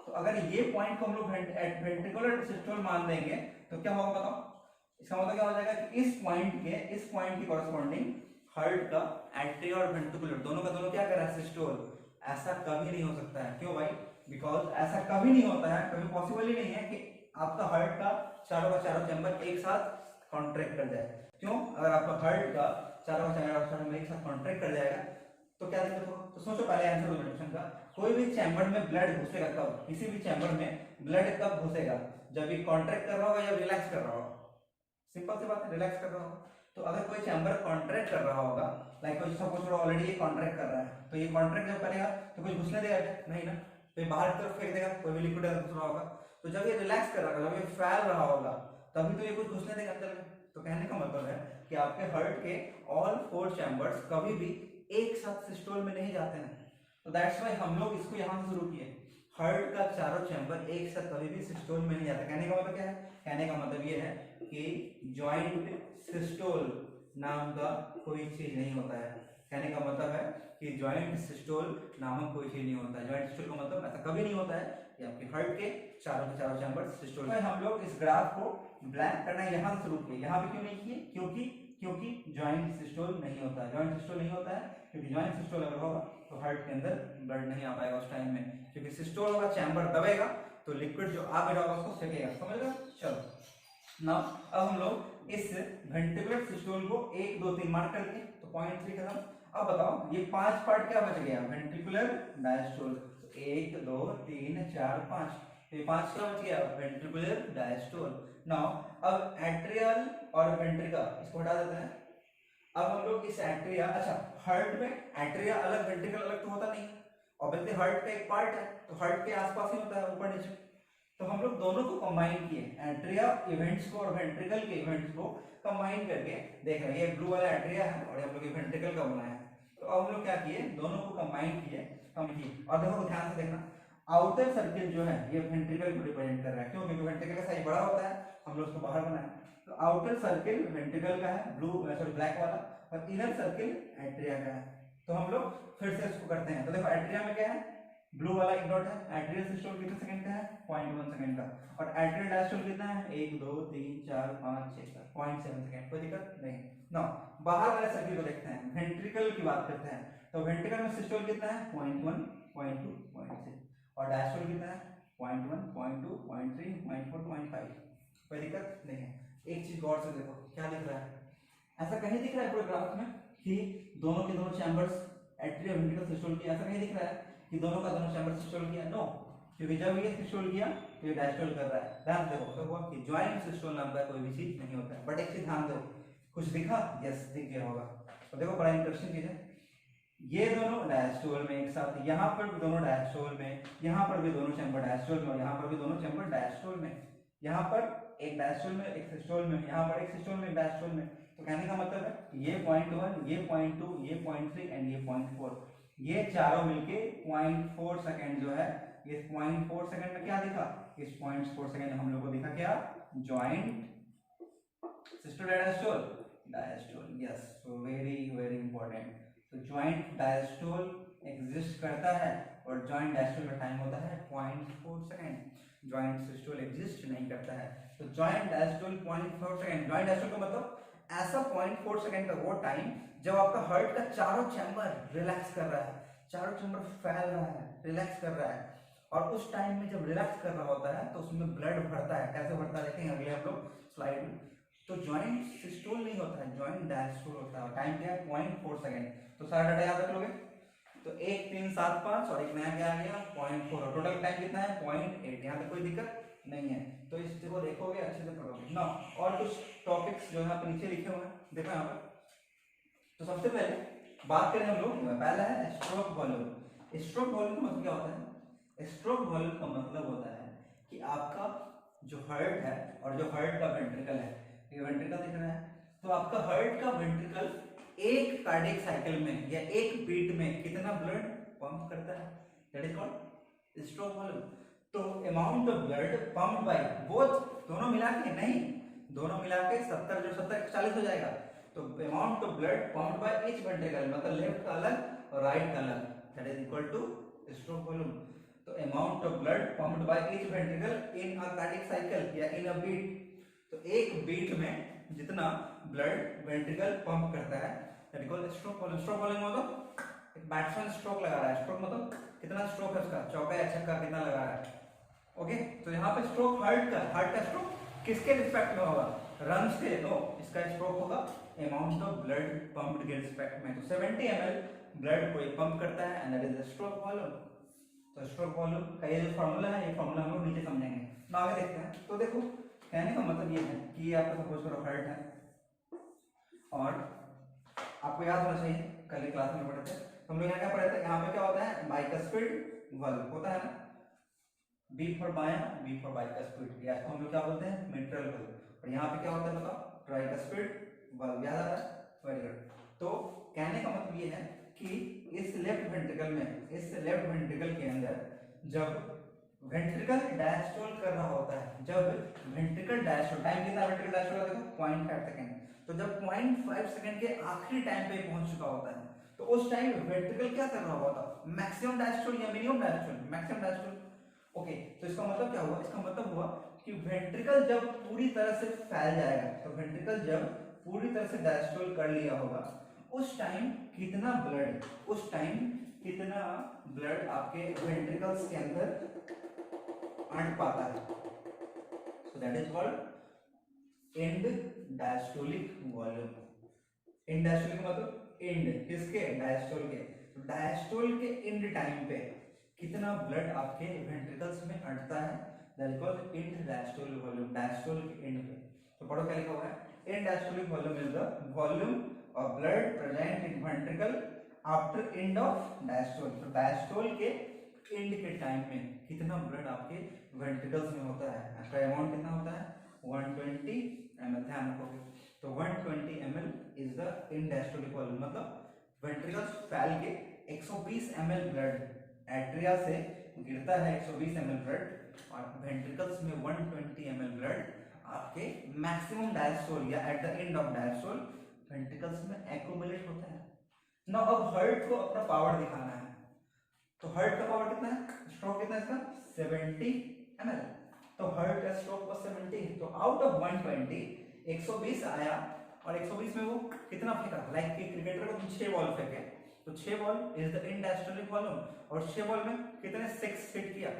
तो अगर ये पॉइंट को हम लोग वेंट्रिकुलर सिस्टोल मान देंगे तो क्या होगा बताओ? इसका मतलब क्या हो जाएगा कि इस पॉइंट के कॉरेस्पॉन्डिंग हार्ट का एट्रिया और वेंट्रिकुलर दोनों का दोनों क्या कर रहा है? सिस्टोल। ऐसा कभी नहीं हो सकता है। क्यों भाई? बिकॉज ऐसा कभी नहीं होता है, कभी पॉसिबल ही नहीं है कि आपका हार्ट का चारों चैम्बर एक साथ कॉन्ट्रैक्ट कर जाए। क्यों? अगर आपका हार्ट का चारों चैम्बर एक साथ कॉन्ट्रैक्ट कर जाएगा तो क्या दिक्कत होगा? तो सोचो पहले आंसर दो क्वेश्चन का। कोई भी चैम्बर में ब्लड घुसेगा कब? किसी भी चैम्बर में ब्लड कब घुसेगा? जब ये कॉन्ट्रैक्ट कर रहा होगा या रिलैक्स कर रहा होगा। सिंपल सी बात है, रिलैक्स कर रहा होगा। तो अगर कोई चैम्बर कॉन्ट्रैक्ट कर रहा होगा, लाइक कोई सपोज ऑलरेडी ये कॉन्ट्रैक्ट कर रहा है, तो ये कॉन्ट्रैक्ट जब करेगा तो कुछ घुसने देगा नहीं ना, तो ये बाहर की तरफ फेंक देगा, कोई भी लिक्विड घुस रहा होगा। तो जब ये रिलैक्स कर रहा होगा, जब ये फैल रहा होगा, तभी तो ये कुछ घुसने देगा अंदर में। तो कहने का मतलब है कि आपके हार्ट के ऑल 4 चैम्बर्स कभी भी एक साथ सिस्टोल में नहीं जाते हैं। तो दैट्स व्हाई हम लोग इसको यहां से शुरू किए। हार्ट का चारों चैम्बर एक साथ कभी भी सिस्टोल में नहीं जाता। कहने का मतलब क्या है? कहने का मतलब ये है कि जॉइंट सिस्टोल नाम का कोई चीज नहीं होता है। कहने का मतलब है कि जॉइंट सिस्टोल नामक कोई चीज नहीं होता है। जॉइंट सिस्टोल का मतलब ऐसा कभी नहीं होता है कि आपके हार्ट के चारों चैम्बर सिस्टोल में। हम लोग इस ग्राफ को ब्लैंक करना यहां से शुरू किए। यहां पे क्यों नहीं किए? क्योंकि जॉइंट सिस्टोल नहीं होता है। जॉइंट सिस्टोल नहीं होता है क्योंकि जॉइंट सिस्टोल अगर होगा तो हार्ट के अंदर ब्लड नहीं आ पाएगा उस टाइम में, क्योंकि सिस्टोल होगा, चैम्बर दबेगा तो लिक्विड जो आ भी होगा उसको फेंकेगा। समझ गए? चलो नाउ अब हम लोग इस वेंट्रिकुलर सिस्टोल को 1 2 3 मार्क करके तो पॉइंट 3 खत्म। अब बताओ ये 5 पार्ट क्या बच गया? Ventricular diastole. 1 2 3 4 5, ये 5 क्या बच गया? Ventricular diastole. नाउ अब एट्रियल और वेंट्रिका इसको हटा देते हैं। अब हम लोग इस एट्रिया, अच्छा हार्ट में एट्रिया अलग वेंट्रिकल अलग तो होता नहीं, ऑब्वियसली हार्ट का एक पार्ट है तो हार्ट के आसपास ही होता है, ऊपर नीचे। तो हम लोग दोनों को कंबाइन किए, एट्रिया इवेंट्स को और वेंट्रिकल के इवेंट्स को कंबाइन करके देख रहे हैं। ये ब्लू वाला एट्रिया है और हम लोग ये वेंट्रिकल का बनाया है। तो अब हम लोग क्या किए? दोनों को कंबाइन किए, और देखो ध्यान से देखना, आउटर सर्किल जो है ये वेंट्रिकल को रिप्रेजेंट कर रहा है। क्यों? क्योंकि वेंट्रिकल का साइज बड़ा होता है, हम लोग उसको बाहर बनाए। तो आउटर सर्किल वेंट्रिकल का है, ब्लैक वाला, और इनर सर्किल एट्रिया का है। तो हम लोग फिर से इसको करते हैं। तो देखो एट्रिया में क्या है? ब्लू वाला एक डॉट है। एट्रियल सिस्टोल कितने सेकंड का है? 0.1 सेकंड का। और एट्रियल डायस्टोल कितना है? 1 2 3 4 5 6 7, 0.7 सेकंड। कोई दिक्कत नहीं। नो, बाहर वाले सर्किल को देखते हैं, वेंट्रिकल की बात करते हैं। तो वेंट्रिकल में सिस्टोल कितना है? 0.1 0.2 0.6, और डायस्टोल कितना है? 0.1 0.2 0.3 0.4 0.5। कोई दिक्कत नहीं है। एक चीज गौर से देखो, क्या दिख रहा है? ऐसा कहीं दिख रहा है पूरे ग्राफ में कि दोनों के दोनों चैम्बर्स एट्रिया वेंट्रिकल सिस्टोल किया? ऐसा कहीं दिख रहा है कि दोनों का दोनों चैम्बर सिस्टोल किया? नो, क्योंकि जब ये सिस्टोल किया तो ये डायस्टोल कर रहा है। ध्यान देखो तो हुआ कि जॉइंट सिस्टोल नाम का कोई भी चीज नहीं होता है। बट एक चीज ध्यान दो, कुछ दिखा? यस, दिख गया होगा। तो देखो बड़ा इंटरेस्टिंग चीज है, ये दोनों डायस्टोल में एक साथ, यहाँ पर भी दोनों डायस्टोल में, यहाँ पर भी दोनों चैम्बर डायस्टोल में, और यहाँ पर भी दोनों चैम्बर डायस्टोल में। यहाँ पर एक डायस्टोल में एक सिस्टोल में, यहाँ पर एक सिस्टोल में एक डायस्टोल में। तो कहने का मतलब है ये 0.1, ये 0.2, ये 0.3 एंड ये 0.4, ये चारों मिलके 0.4 सेकंड जो है, ये 0.4 सेकंड में क्या दिखा? इस 0.4 सेकंड में हम लोग को दिखा क्या? Joint systole diastole diastole. Yes, so very very important. तो जॉइंट डायस्टोल एग्जिस्ट करता है और जॉइंट डायस्टोल का टाइम होता है 0.4 सेकंड। जॉइंट सिस्टोल एग्जिस्ट नहीं करता है। तो joint diastole 0.4 second. Joint diastole का मतलब ऐसा 0.4 सेकंड का वो टाइम जब आपका हार्ट का चारों चैम्बर रिलैक्स कर रहा है, चारों चैम्बर फैल रहा है, रिलैक्स कर रहा है, और उस टाइम में जब रिलैक्स कर रहा होता है तो उसमें ब्लड भरता है। कैसे भरता है देखेंगे अगले हम लोग स्लाइड में। तो जॉइंट सिस्टोल नहीं होता है, जॉइंट डायस्टोल होता है। टाइम क्या है? 0.4 सेकंड। तो सारा डाटा याद रख लोगे। तो 1 3 7 5 और एक नया क्या आ गया? 0.4। टोटल टाइम कितना है? 0.8। यहाँ तक कोई दिक्कत नहीं है। तो इसको देखोगे, अच्छे से पढ़ोगे ना। और कुछ टॉपिक्स जो यहाँ पे नीचे लिखे हुए हैं देखो यहाँ पर। तो सबसे पहले बात करें हम लोग, पहला है स्ट्रोक वॉल्यूम। स्ट्रोक वॉल्यूम का मतलब क्या होता है? स्ट्रोक वॉल्यूम का मतलब होता है कि आपका जो हार्ट है और जो हार्ट का वेंट्रिकल है, ये वेंट्रिकल दिख रहा है, तो आपका हार्ट का वेंट्रिकल एक कार्डियक साइकिल में या एक बीट में कितना ब्लड पंप करता है? That is called stroke volume. तो amount of blood pumped by both, दोनों मिला के नहीं, दोनों मिला के 70 जो 70 40 हो जाएगा। तो amount of blood pumped by each ventricle, मतलब लेफ्ट का अलग और राइट का अलग, that is equal to stroke volume. तो amount of blood pumped by each ventricle in a cardiac cycle या इन अ बीट, तो एक बीट में जितना ब्लड वेंट्रिकल पंप करता है that is called stroke volume. Stroke volume मतलब एक बैट्समैन स्ट्रोक लगा रहा है, स्ट्रोक मतलब कितना स्ट्रोक है उसका, चौका या छक्का कितना लगा रहा है। ओके, तो यहाँ पे स्ट्रोक हार्ट का स्ट्रोक किसके रिस्पेक्ट में होगा, रन्स के, नो, इसका स्ट्रोक होगा अमाउंट ऑफ ब्लड पंप्ड के रिस्पेक्ट में। तो 70 ml ब्लड कोई पंप करता है and that is the stroke volume. तो स्ट्रोक वॉल्यूम का ये जो फार्मूला है, ये फार्मूला हम लोग नीचे समझेंगे ना, आगे देखते हैं। तो देखो कहने का मतलब ये है कि ये आपका सपोज करो हार्ट है और आपको याद होना चाहिए कल की क्लास में पढ़े थे, हम लोग यहाँ क्या पढ़े थे, यहाँ पे क्या होता है बाइकस्पिड वाल्व होता है ना, बी फॉर बाया, बी फॉर बाइकस्पिड, या इसको हम लोग क्या बोलते हैं मिट्रल वाल्व। और यहाँ पे क्या होता है बताओ, ट्राइकस्पिड वाल्व, याद आ रहा है, वेरी गुड। तो कहने का मतलब ये है कि इस लेफ्ट वेंट्रिकल में, इस लेफ्ट वेंट्रिकल के अंदर जब वेंट्रिकल डायस्टोल कर रहा होता है, जब वेंट्रिकल डायस्टोल, टाइम कितना वेंट्रिकल डायस्टोल का देखो 0.5 सेकंड, तो जब 0.5 सेकंड के आखिरी टाइम पे पहुंच चुका होता है तो उस टाइम वेंट्रिकल क्या कर रहा होता है, मैक्सिमम डायस्टोल या minimum diastole, maximum diastole. Okay, तो इसका मतलब क्या हुआ, इसका मतलब हुआ कि वेंट्रिकल जब पूरी तरह से फैल जाएगा, तो वेंट्रिकल जब पूरी तरह से डायस्टोल कर लिया होगा उस टाइम कितना ब्लड, उस टाइम कितना ब्लड आपके वेंट्रिकल्स के अंदर अट पाता है, so that is called and diastolic volume. And diastolic मतलब एंड किसके, डायस्टोल के। तो डायस्टोल के एंड टाइम पे कितना ब्लड आपके वेंट्रिकल्स में अटता है, that is called and diastolic volume, diastole के एंड पे। तो पढ़ो क्या लिखा हुआ है, and diastolic volume is the volume of blood present in ventricle after end of diastole. तो डायस्टोल के एंड के टाइम में कितना ब्लड आपके वेंट्रिकल्स में होता है, इसका अमाउंट कितना होता है 120 ml, ध्यान रखोगे। तो 120 ml is the end diastolic volume, मतलब वेंट्रिकल्स फैल के 120 ml ब्लड एट्रिया से गिरता है, 120 ml ब्लड, और वेंट्रिकल्स में 120 ml ब्लड आपके मैक्सिमम डायस्टोल या at the end of diastole ventricles में एक्यूमुलेट होता है। ना अब हार्ट को अपना पावर दिखाना है, तो हार्ट का पावर कितना है, स्ट्रोक कितना है इसका 70 ml, तो हार्ट का स्ट्रोक was 70, तो आउट ऑफ 120 120 आया, और 120 में वो कितना फेंका, लाइक कि क्रिकेटर को 6 बॉल फेंके, तो 6 ball is the end diastolic volume, और 6 बॉल में कितने 6 हिट किया,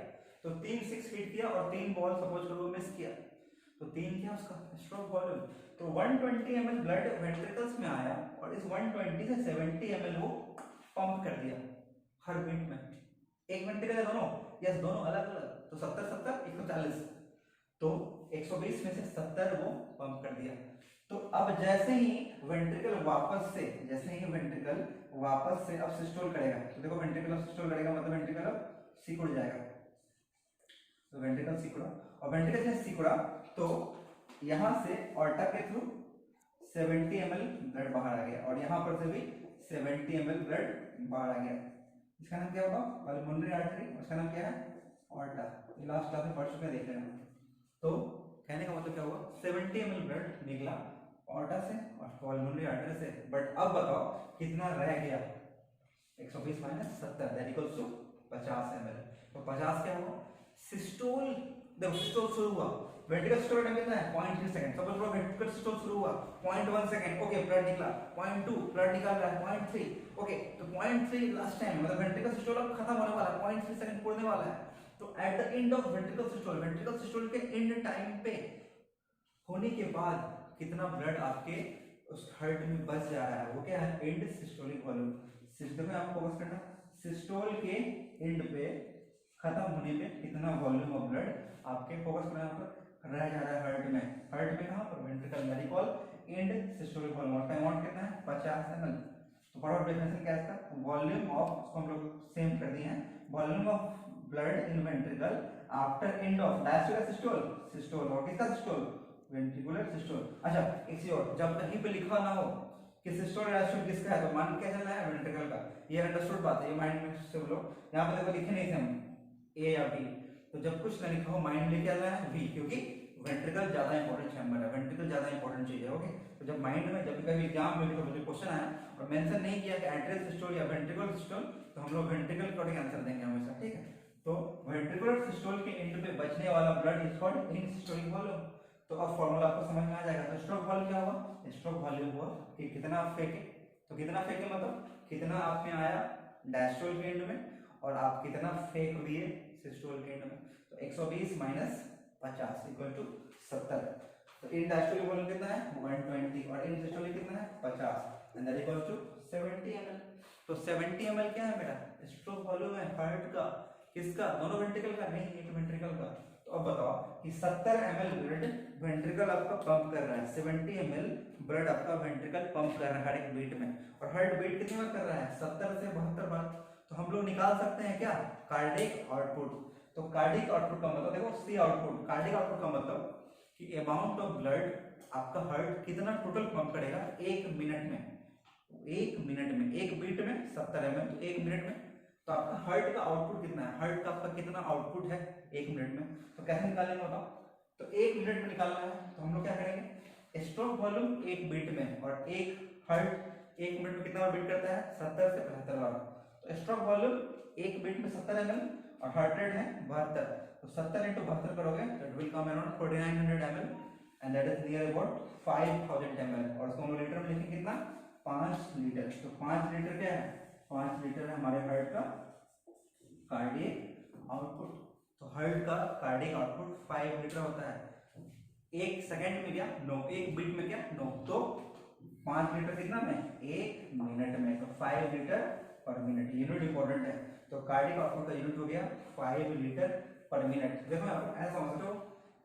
तो 3 6 हिट किया और 3 बॉल सपोज करो मिस किया, तो 3 क्या उसका स्ट्रोक वॉल्यूम। तो 120 ml ब्लड वेंट्रिकल्स में आया और इस 120 से 70 ml वो पंप कर दिया हर बीट में, एक वेंट्रिकल है दोनों, यस दोनों अलग अलग, तो 70 70 140, तो 120 में से 70 वो पंप कर दिया। तो अब जैसे ही वेंट्रिकल वापस से, जैसे ही वेंट्रिकल वापस से अब सिस्टोल करेगा, तो देखो वेंट्रिकल अब सिस्टोल करेगा मतलब वेंट्रिकल अब सिकुड़ जाएगा, तो वेंट्रिकल सिकुड़ा, और वेंट्रिकल से सिकुड़ा तो यहां से ऑर्टा के थ्रू 70 ml ब्लड बाहर आ गया, और यहां पर से भी 70 ml ब्लड बाहर आ गया। इसका नाम क्या होगा, पल्मोनरी आर्टरी, उसका नाम क्या है ऑर्टा, ये लास्ट क्लास में पढ़ चुके हैं, देख लेना। तो कहने का मतलब क्या हुआ, 70 ml ब्लड निकला ऑर्टा से और पल्मोनरी आर्टरी से, बट अब बताओ कितना रह गया, 120 minus 70 that equals to 50 ml। तो 50 क्या हुआ, सिस्टोल, देखो सिस्टोल शुरू हुआ, वेंट्रिकल सिस्टोल टाइम कितना है 0.3 सेकंड, सपोज करो वेंट्रिकल सिस्टोल शुरू हुआ 0.1 सेकंड, ओके ब्लड निकला 0.2 ब्लड निकल रहा है 0.3, ओके तो 0.3 लास्ट टाइम, मतलब वेंट्रिकल सिस्टोल अब खत्म होने वाला है, 0.3 सेकंड पूरने वाला है। तो at the end of ventricle systole, ventricle systole के एंड टाइम पे होने के बाद कितना ब्लड आपके उस हार्ट में बच जा रहा है, वो क्या है एंड सिस्टोलिक वॉल्यूम। सिस्टम में आपको फोकस करना, सिस्टोल के एंड पे खत्म होने पे कितना वॉल्यूम ऑफ ब्लड आपके फोकस करना पर रह जा रहा है हार्ट में, हार्ट में कहां पर वेंट्रिकल में, रिकॉल एंड सिस्टोलिक वॉल्यूम का अमाउंट कितना है 50 ml। तो फटाफट डेफिनेशन क्या है इसका, वॉल्यूम ऑफ, इसको हम लोग सेम कर दिए हैं, volume of blood in ventricle after end of diastole systole, systole और किसका सिस्टोल वेंट्रिकुलर सिस्टोल। अच्छा एक चीज और, जब कहीं पे लिखा ना हो कि सिस्टोल डायस्टोल किसका है, तो मान क्या चलना है वेंट्रिकल का, ये अंडरस्टूड बात है, ये माइंड में सब लोग यहां पे देखो लिखे नहीं थे हम ए या बी, तो जब कुछ ना लिखा हो माइंड में क्या लाना है वी, क्योंकि वेंट्रिकल ज्यादा इंपॉर्टेंट चैम्बर है, वेंट्रिकल ज्यादा इंपॉर्टेंट चीज है। ओके, तो जब माइंड में जब कभी एग्जाम में कोई क्वेश्चन आया और मेंशन नहीं किया कि एट्रियल सिस्टोल या वेंट्रिकल सिस्टोल, तो हम लोग वेंट्रिकल का आंसर देंगे हमेशा, ठीक है। तो वेंट्रिकुलर सिस्टोल के एंड पे बचने वाला ब्लड इज कॉल्ड इनसिस्टोलिक वॉल्यूम। तो अब फॉर्मूला आपको समझ में आ जाएगा। तो स्ट्रोक वॉल्यूम क्या हुआ? स्ट्रोक वॉल्यूम हुआ कि कितना आप फेंके, तो कितना फेंके मतलब कितना आप में आया डायस्टोल के एंड में और आप कितना फेंक दिए सिस्टोल के एंड में। तो 120 माइनस 50 इक्वल टू 70। तो इन डायस्टोलिक वॉल्यूम कितना है 120 और इन सिस्टोलिक कितना है 50 and that equal to 70 ml। तो 70 ml क्या है मेरा? स्ट्रोक वॉल्यूम है हार्ट का। किसका? दोनों वेंट्रिकल का? नहीं, एक वेंट्रिकल का। तो अब बताओ कि 70 ml ब्लड वेंट्रिकल आपका पंप कर रहा है, 70 ml ब्लड आपका वेंट्रिकल पंप कर रहा है हर एक बीट में, और हार्ट बीट कितनी बार कर रहा है? 70 से 72 बार। तो हम लोग निकाल सकते हैं क्या? Cardiac output. तो कार्डिक आउटपुट का मतलब देखो सी आउटपुट, कार्डिक आउटपुट का मतलब कि अमाउंट ऑफ ब्लड आपका हार्ट कितना टोटल पंप करेगा 1 मिनट में। 1 मिनट में, एक बीट में 70 ml, तो 1 मिनट में तो आपका हार्ट का आउटपुट कितना है? हार्ट का आपका कितना आउटपुट है 1 मिनट में? तो कैसे निकालेंगे बताओ? तो 1 मिनट में निकालना है तो हम लोग क्या करेंगे? स्ट्रोक वॉल्यूम 1 बीट में, और एक हार्ट 1 मिनट में कितना बार बीट करता है? 70 से 75 बार। तो स्ट्रोक वॉल्यूम 1 बीट में 70 ml और हार्ट रेट है 72। तो 70 × 72 करोगे तो it will come around 4900 ml and that is near about 5000 ml। और उसको हम लीटर में लिखेंगे कितना? 5 लीटर। तो 5 लीटर क्या है? 5 लीटर है हमारे हार्ट का कार्डियक आउटपुट। तो हार्ट का कार्डियक आउटपुट 5 लीटर होता है। 1 सेकंड में क्या? 9। 1 बीट में क्या? 9। तो 5 लीटर कितना में? 1 मिनट में। तो 5 लीटर पर मिनट, यूनिट इंपॉर्टेंट है। तो कार्डियक आउटपुट का यूनिट हो गया 5 लीटर पर मिनट। देखो आप ऐसा समझो,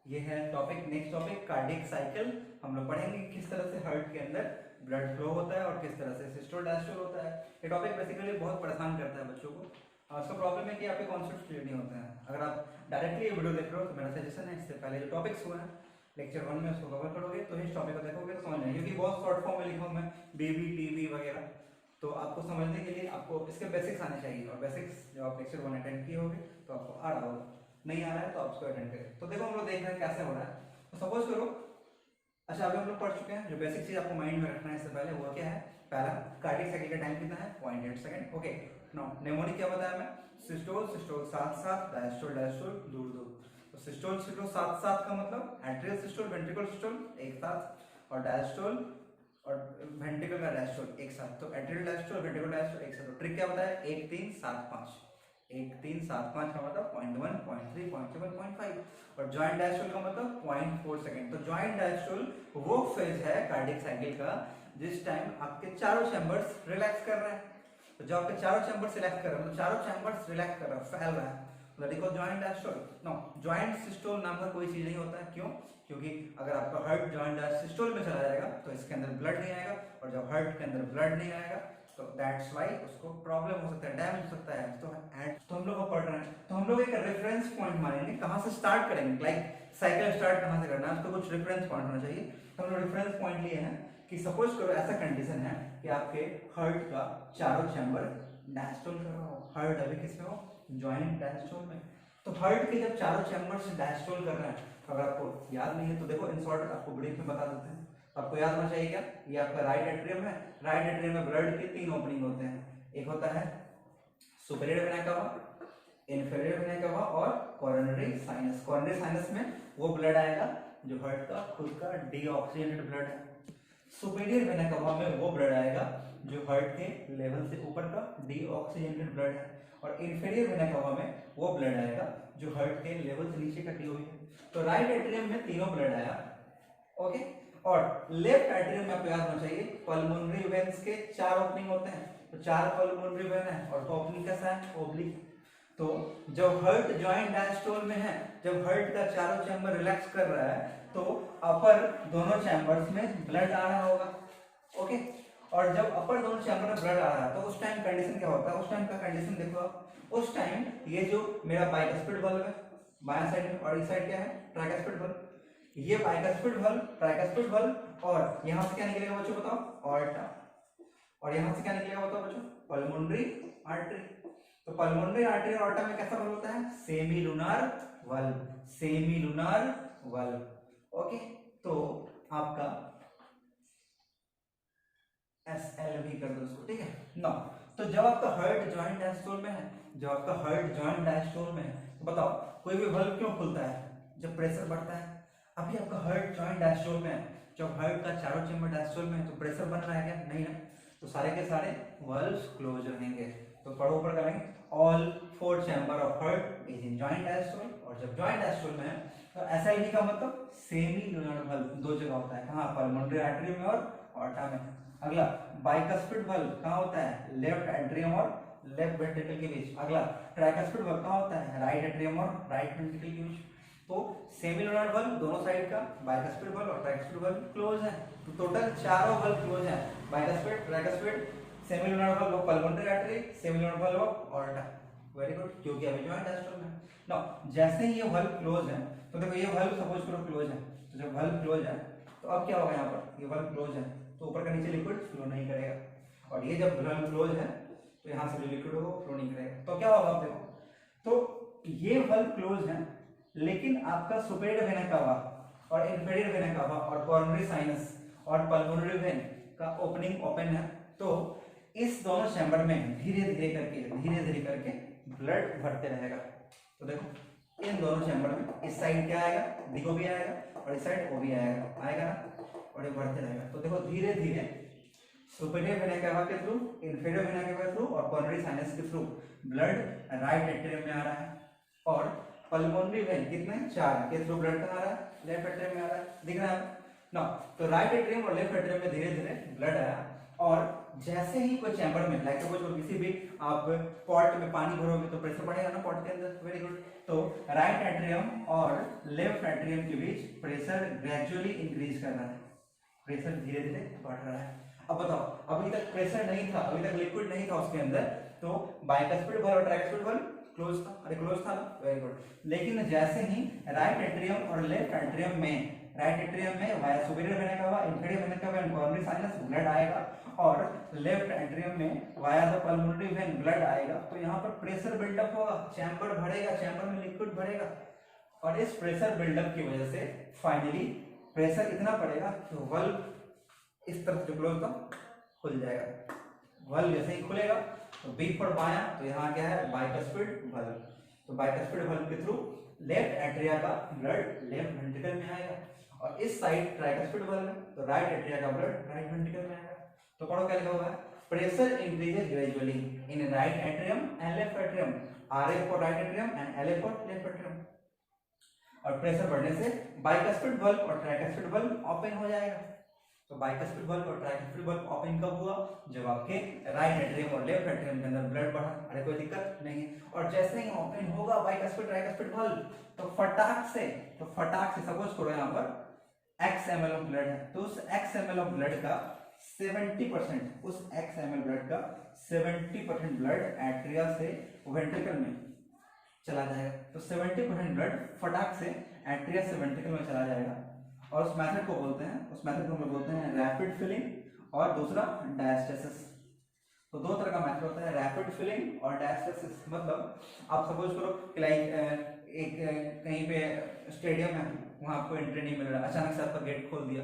ये है topic. Next topic cardiac cycle. हम लोग पढ़ेंगे किस तरह से हार्ट के अंदर ब्लड फ्लो होता है और किस तरह से सिस्टोल डायस्टोल होता है। ये टॉपिक बेसिकली बहुत परेशान करता है बच्चों को। उसका प्रॉब्लम है कि आपके कॉन्सेप्ट क्लियर नहीं होते हैं। अगर आप डायरेक्टली ये वीडियो देख रहे हो तो मेरा सजेशन है इससे पहले जो टॉपिक्स हुए हैं लेक्चर 1 में उसको कवर करोगे तो इस टॉपिक को देखोगे तो समझ में, क्योंकि बहुत शॉर्ट फॉर्म में लिखा हूं मैं बीबी टीबी वगैरह, तो आपको समझने के लिए आपको इसके बेसिक्स आने चाहिए। और बेसिक्स जब आप लेक्चर 1 अटेंड किए होगे तो आपको आ रहा होगा, नहीं आ रहा है तो आप उसको अटेंड करें। तो देखो हम लोग देख रहे हैं कैसे हो रहा है। तो सपोज करो, अच्छा अभी हम लोग पढ़ चुके हैं जो बेसिक चीज आपको माइंड में रखना है इससे पहले वो क्या है? पहला, कार्डियक साइकिल का टाइम कितना है? 0.8 सेकंड। ओके, नाउ नेमोनिक क्या बताया मैं? सिस्टोल सिस्टोल साथ साथ, डायस्टोल डायस्टोल दूर दूर। तो सिस्टोल सिस्टोल साथ साथ का मतलब एट्रियल सिस्टोल वेंट्रिकल सिस्टोल एक साथ, और डायस्टोल और वेंट्रिकल का डायस्टोल एक साथ। तो एट्रियल डायस्टोल वेंट्रिकल डायस्टोल एक साथ। तो ट्रिक क्या बताया? 1 3 7 5। 1 3 7 5 का मतलब 0.1 0.3 0.7 0.5, और जॉइंट डायस्टोल का मतलब 0.4 सेकंड। तो जॉइंट डायस्टोल वो फेज है कार्डियक साइकिल का जिस टाइम आपके चारों चैम्बर्स रिलैक्स कर रहे हैं। तो जब आपके चारों चैम्बर्स रिलैक्स कर रहे हैं, तो चारों चैम्बर्स रिलैक्स कर रहा है, फैल रहा है, that is called joint diastole. No, joint systole नाम का कोई चीज नहीं होता है। क्यों? क्योंकि अगर आपका हार्ट जॉइंट सिस्टोल में चला जाएगा तो इसके अंदर ब्लड नहीं आएगा, और जब हार्ट के अंदर ब्लड नहीं आएगा तो दैट्स वाई उसको प्रॉब्लम हो सकता है, डैमेज हो सकता है। तो हम लोग को पढ़ रहे हैं तो हम लोग एक रेफरेंस पॉइंट मानेंगे, कहां से स्टार्ट करेंगे, लाइक साइकिल स्टार्ट कहां से करना है, उसको कुछ रेफरेंस पॉइंट होना चाहिए। तो हम लोग रेफरेंस पॉइंट लिए हैं कि सपोज करो ऐसा कंडीशन है कि आपके हार्ट का चारों चैम्बर डायस्टोल कर रहा हो। हार्ट अभी किसमें हो? जॉइंट डायस्टोल में। तो हार्ट के जब चारों चैम्बर्स डायस्टोल कर रहे हैं, अगर आपको याद नहीं है तो देखो इन शॉर्ट आपको ब्रीफ में बता देते हैं। आपको याद होना चाहिए क्या? ये आपका राइट एट्रियम है। राइट एट्रियम में ब्लड के 3 ओपनिंग होते हैं। एक होता है superior vena cava, inferior vena cava और कोरोनरी साइनस। कोरोनरी साइनस में वो ब्लड आएगा जो हार्ट का खुद का डीऑक्सीजनेटेड ब्लड है। सुपेरियर वेना कावा में वो ब्लड आएगा जो हार्ट के लेवल से ऊपर का डीऑक्सीजनेटेड ब्लड है, और इंफीरियर वेना कावा में वो ब्लड आएगा जो हार्ट के लेवल से नीचे का डीओ है। तो राइट एट्रियम में तीनों ब्लड आया, ओके। और लेफ्ट एट्रियम में आपको याद होना चाहिए पल्मोनरी वेन्स के 4 ओपनिंग होते हैं। तो 4 पल्मोनरी वेन है और ओपनिंग कैसा है? ओब्लिक। तो जब हार्ट जॉइंट डायस्टोल में है, जब हार्ट का चारों चैम्बर रिलैक्स कर रहा है तो अपर दोनों चैम्बर्स में ब्लड आ रहा होगा, ओके। और जब अपर दोनों चैम्बर में ब्लड आ रहा है तो उस टाइम कंडीशन क्या होता है? उस टाइम का कंडीशन देखो आप। उस टाइम ये जो मेरा बाइकस्पिड बल्ब है बाएं साइड में, और इस साइड क्या है? Tricuspid bulb. ये बाइकस्पिड बल्ब, ट्राइकस्पिड बल्ब, और यहां से क्या निकलेगा बच्चों बताओ? ऑर्टा। और यहां से क्या निकलेगा बताओ बच्चों? Pulmonary artery. तो पल्मोनरी आर्टरी और ऑर्टा में कैसा बल्ब होता है? Semi lunar bulb. Semi lunar bulb, okay. तो आपका SL भी कर दो उसको, ठीक है ना। तो जब आपका हार्ट जॉइंट डायस्टोल में है, जब आपका हार्ट जॉइंट डायस्टोल में है, तो बताओ कोई भी वाल्व क्यों खुलता है? जब प्रेशर बढ़ता है। अभी आपका हार्ट जॉइंट डायस्टोल में है, जब हार्ट का चारों चेंबर डायस्टोल में है तो प्रेशर बन रहा है क्या? नहीं ना, तो सारे के सारे वाल्व्स क्लोज रहेंगे। तो पढ़ो ऊपर करेंगे, all 4 chamber of heart is in joint diastole. और जब जॉइंट डायस्टोल में है तो एसआईडी का मतलब सेमी लुनार वाल्व दो जगह होता है, कहाँ? पल्मोनरी आर्टरी में और ऑर्टा में। अगला बाइकस्पिड वाल्व कहाँ होता है? लेफ्ट एट्रियम और लेफ्ट वेंट्रिकल के बीच। अगला ट्राइकस्पिड वाल्व कहाँ होता है? राइट एट्रियम और राइट वेंट्रिकल के बीच। तो सेमी लुनार वाल्व दोनों साइड का, बाइकस्पिड वाल्व और ट्राइकस्पिड वाल्व क्लोज है। तो टोटल चारों वाल्व क्लोज है, bicuspid, tricuspid, semi lunar valve, pulmonary artery, semi lunar valve और ऑर्टा। वेरी गुड, क्योंकि अभी जॉइंट डायस्टोल में। नाउ जैसे ही ये वाल्व क्लोज है, तो देखो ये वाल्व सपोज करो क्लोज है, तो जब वाल्व क्लोज है तो अब क्या होगा? यहाँ पर ये वाल्व क्लोज है तो ऊपर का नीचे लिक्विड फ्लो नहीं करेगा, और ये जब वाल्व क्लोज है तो यहाँ से जो लिक्विड होगा फ्लो नहीं करेगा। तो क्या होगा? आप देखो, तो ये वाल्व क्लोज है, लेकिन आपका सुपेरियर वेना कावा और इंफीरियर वेना कावा और कोरोनरी साइनस और पल्मोनरी वेन का ओपनिंग ओपन है। तो इस दोनों चैम्बर में धीरे धीरे करके ब्लड भरते रहेगा। तो देखो इन दोनों चैम्बर में इस साइड क्या आएगा? दिगो भी आएगा और इस साइड ओ भी आएगा ना, और ये बढ़ते रहेगा। तो देखो धीरे धीरे सुपेरियर वेना कावा के थ्रू, इंफीरियर वेना कावा के थ्रू और कोरोनरी साइनस के थ्रू ब्लड राइट एट्रियम में आ रहा है, और पल्मोनरी वेन कितने? 4 के थ्रू ब्लड कहाँ आ रहा है? लेफ्ट एट्रियम में आ रहा है, दिख रहा है ना? तो राइट एट्रियम और लेफ्ट एट्रियम में धीरे धीरे ब्लड आया, और जैसे ही कोई चैम्बर में, लाइक सपोज किसी भी आप पॉट में पानी भरोगे तो प्रेशर बढ़ेगा ना पॉट के अंदर। वेरी गुड, तो राइट एट्रियम और लेफ्ट एट्रियम के बीच प्रेशर ग्रेजुअली इंक्रीज कर रहा है, प्रेशर धीरे धीरे बढ़ रहा है। अब बताओ, अभी तक प्रेशर नहीं था, अभी तक लिक्विड नहीं था उसके अंदर, तो बाइकस्पिड वाल्व और ट्राइकस्पिड वाल्व क्लोज था, अरे क्लोज था ना, वेरी गुड। लेकिन जैसे ही राइट एट्रियम और लेफ्ट एट्रियम में, राइट एट्रियम में via superior vena cava, inferior vena cava and coronary sinus blood आएगा, और लेफ्ट एट्रियम में via the pulmonary vein blood आएगा, तो यहाँ पर प्रेशर बिल्डअप होगा, चैम्बर बढ़ेगा, चैम्बर में लिक्विड बढ़ेगा, और इस प्रेशर बिल्डअप की वजह से फाइनली प्रेशर इतना पड़ेगा कि वाल्व इस तरफ जो क्लोज था खुल जाएगा। वाल्व जैसे ही खुलेगा तो बी फॉर बायां, तो यहाँ क्या है? Bicuspid valve. तो बाइकस्पिड वाल्व के थ्रू लेफ्ट एट्रिया का ब्लड लेफ्ट वेंट्रिकल में आएगा, और इस साइड ट्राइकस्पिड वाल्व है तो राइट एट्रिया का ब्लड राइट वेंट्रिकल में आएगा। तो पढ़ो क्या लिखा हुआ है? Pressure increases gradually in right atrium and left atrium, RA for right atrium and LA for left atrium. और प्रेशर बढ़ने से बाइकस्पिड वाल्व और ट्राइकस्पिड वाल्व ओपन हो जाएगा। तो बाइकस्पिड वाल्व और ट्राइकस्पिड वाल्व ओपन कब हुआ? जब आपके राइट एट्रियम और लेफ्ट एट्रियम के अंदर ब्लड बढ़ा, अरे कोई दिक्कत नहीं। और जैसे ही ओपन होगा बाइकस्पिड ट्राइकस्पिड वाल्व, तो फटाक से सपोज करो यहाँ पर x ml ऑफ ब्लड है, तो उस x ml ऑफ ब्लड का 70%, उस x ml ब्लड का 70% ब्लड एट्रिया से वेंट्रिकल में चला जाएगा। तो 70% ब्लड फटाक से एट्रिया से वेंट्रिकल में चला जाएगा, और उस मेथड को बोलते हैं, हम लोग बोलते हैं रैपिड फिलिंग और दूसरा डायस्टेसिस। तो दो तरह का मेथड होता है, रैपिड फिलिंग और डायस्टेसिस। मतलब आप सपोज करो कि लाइक एक कहीं पे स्टेडियम है, वहां आपको एंट्री नहीं मिल रहा, अचानक से आपका गेट खोल दिया,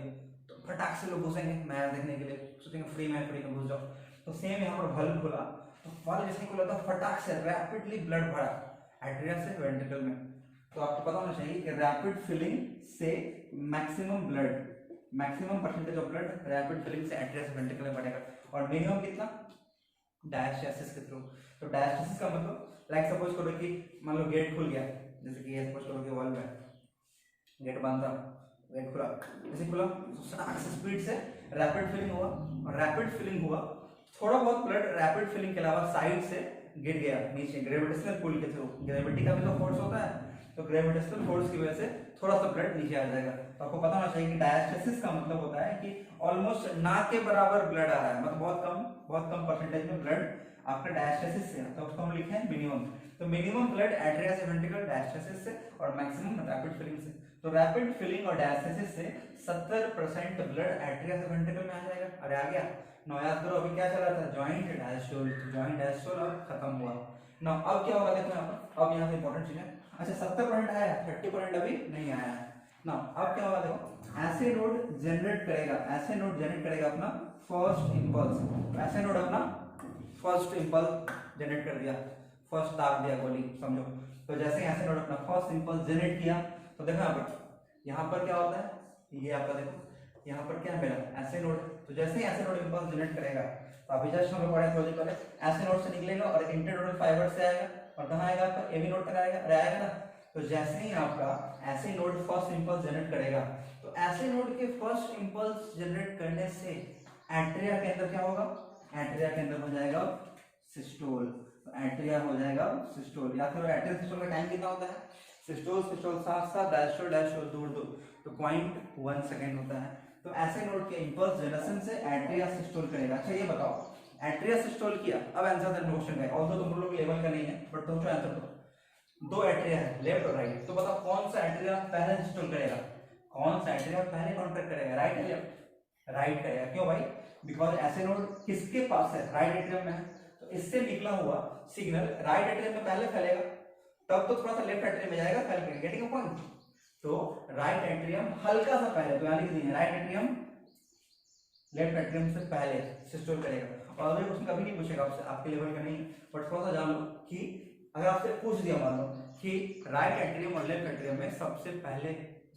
तो फटाक से लोग घुसेंगे मैच देखने के लिए, सोचेंगे फ्री में घुस जाओ। तो सेम यहाँ पर वाल्व खुला, तो वाल्व जैसे खुला तो फटाक से रैपिडली ब्लड भरा एट्रिया से वेंट्रिकल में। तो आपको पता होना चाहिए कि रैपिड फिलिंग से maximum percentage of blood rapid filling से एट्रिया से वेंट्रिकल में बढ़ेगा, और मिनिमम कितना? डायस्टेसिस के थ्रू। तो डायस्टेसिस का मतलब लाइक सपोज करो कि मान लो गेट खुल गया, जैसे कि ये सपोज करो कि वाल्व है, गेट बंद था, गेट खुला, जैसे खुला तो स्पीड से रैपिड फिलिंग हुआ, और रैपिड फिलिंग हुआ, थोड़ा बहुत ब्लड रैपिड फिलिंग के अलावा साइड से गिर गया नीचे ग्रेविटेशनल पुल के थ्रू। ग्रेविटी का भी तो फोर्स होता है, तो ग्रेविटेशनल फोर्स की वजह से थोड़ा सा ब्लड नीचे आ जाएगा। तो आपको पता होना चाहिए कि डायस्टेसिस का मतलब होता है कि ऑलमोस्ट ना के बराबर ब्लड आ रहा है, मतलब बहुत कम परसेंटेज में ब्लड आपका डायस्टेसिस से, तो उसको हम लिखे हैं मिनिमम। तो मिनिमम ब्लड एट्रिया से वेंट्रिकल डायस्टेसिस से, और मैक्सिमम रैपिड फिलिंग से। तो रैपिड फिलिंग और डायस्टेसिस से 70% ब्लड एट्रिया से वेंट्रिकल में आ जाएगा। अरे आ गया ना, याद करो अभी क्या चला था? Joint diastole. जॉइंट डायस्टोल अब खत्म हुआ ना। अब क्या होगा देखो यहाँ पर, अब यहाँ से इंपॉर्टेंट चीज है। अच्छा 70% आया, 30% अभी नहीं आया है ना। अब क्या होगा देखो, ऐसे नोड जनरेट करेगा अपना फर्स्ट इंपल्स। ऐसे नोड अपना फर्स्ट इम्पल्स जनरेट कर दिया, फर्स्ट दाग दिया गोली समझो। तो जैसे ऐसे नोड अपना फर्स्ट इम्पल्स जनरेट किया तो देखो यहाँ पर क्या होता है, ये आपका देखो यहाँ पर क्या मिला ऐसे नोड। तो जैसे ही ऐसे नोड इम्पल्स जनरेट करेगा तो अभी जस्ट हम लोग पढ़े थोड़ी पहले, ऐसे नोड से निकलेगा और इंटरनोडल फाइबर से आएगा और कहाँ आएगा आपका एवी नोड तक आएगा ना। तो जैसे ही आपका ऐसे नोड फर्स्ट इम्पल्स जनरेट करेगा तो ऐसे नोड के फर्स्ट इम्पल्स जनरेट करने से एट्रिया के अंदर क्या होगा, एट्रिया के अंदर हो जाएगा सिस्टोल। तो एट्रिया हो जाएगा सिस्टोल, या फिर एट्रिया सिस्टोल का टाइम कितना होता है, सिस्टोल सिस्टोल साथ साथ डायस्टोल डायस्टोल दूर दूर, तो 0.1 सेकंड होता है। तो ऐसे नोड के इंपल्स जनरेशन से एट्रिया सिस्टोल करेगा। अच्छा ये बताओ एट्रिया सिस्टोल किया, अब आंसर देना क्वेश्चन का, ऑल्दो तुम लोग लेवल का नहीं है बट तुम जो आंसर दो, दो एट्रिया है लेफ्ट और राइट, तो बताओ कौन सा एट्रिया पहले सिस्टोल करेगा, कौन सा एट्रिया पहले कॉन्ट्रैक्ट करेगा, राइट या लेफ्ट, राइट करेगा। क्यों भाई, बिकॉज ऐसे नोड किसके पास है, राइट एट्रियम में है, तो इससे निकला हुआ सिग्नल राइट एट्रियम में पहले फैलेगा, तब तो थोड़ा सा लेफ्ट एट्रियम में जाएगा फैल के, गेटिंग अ पॉइंट। तो राइट एट्रियम हल्का सा पहले, तो यहाँ लिख दीजिए राइट एट्रियम लेफ्ट एट्रियम से पहले सिस्टोल करेगा। और अगर उसने कभी नहीं पूछेगा आपसे, आपके लेवल का नहीं, बट थोड़ा सा जान लो कि अगर आपसे पूछ दिया मान लो कि राइट एट्रियम और लेफ्ट एट्रियम में सबसे पहले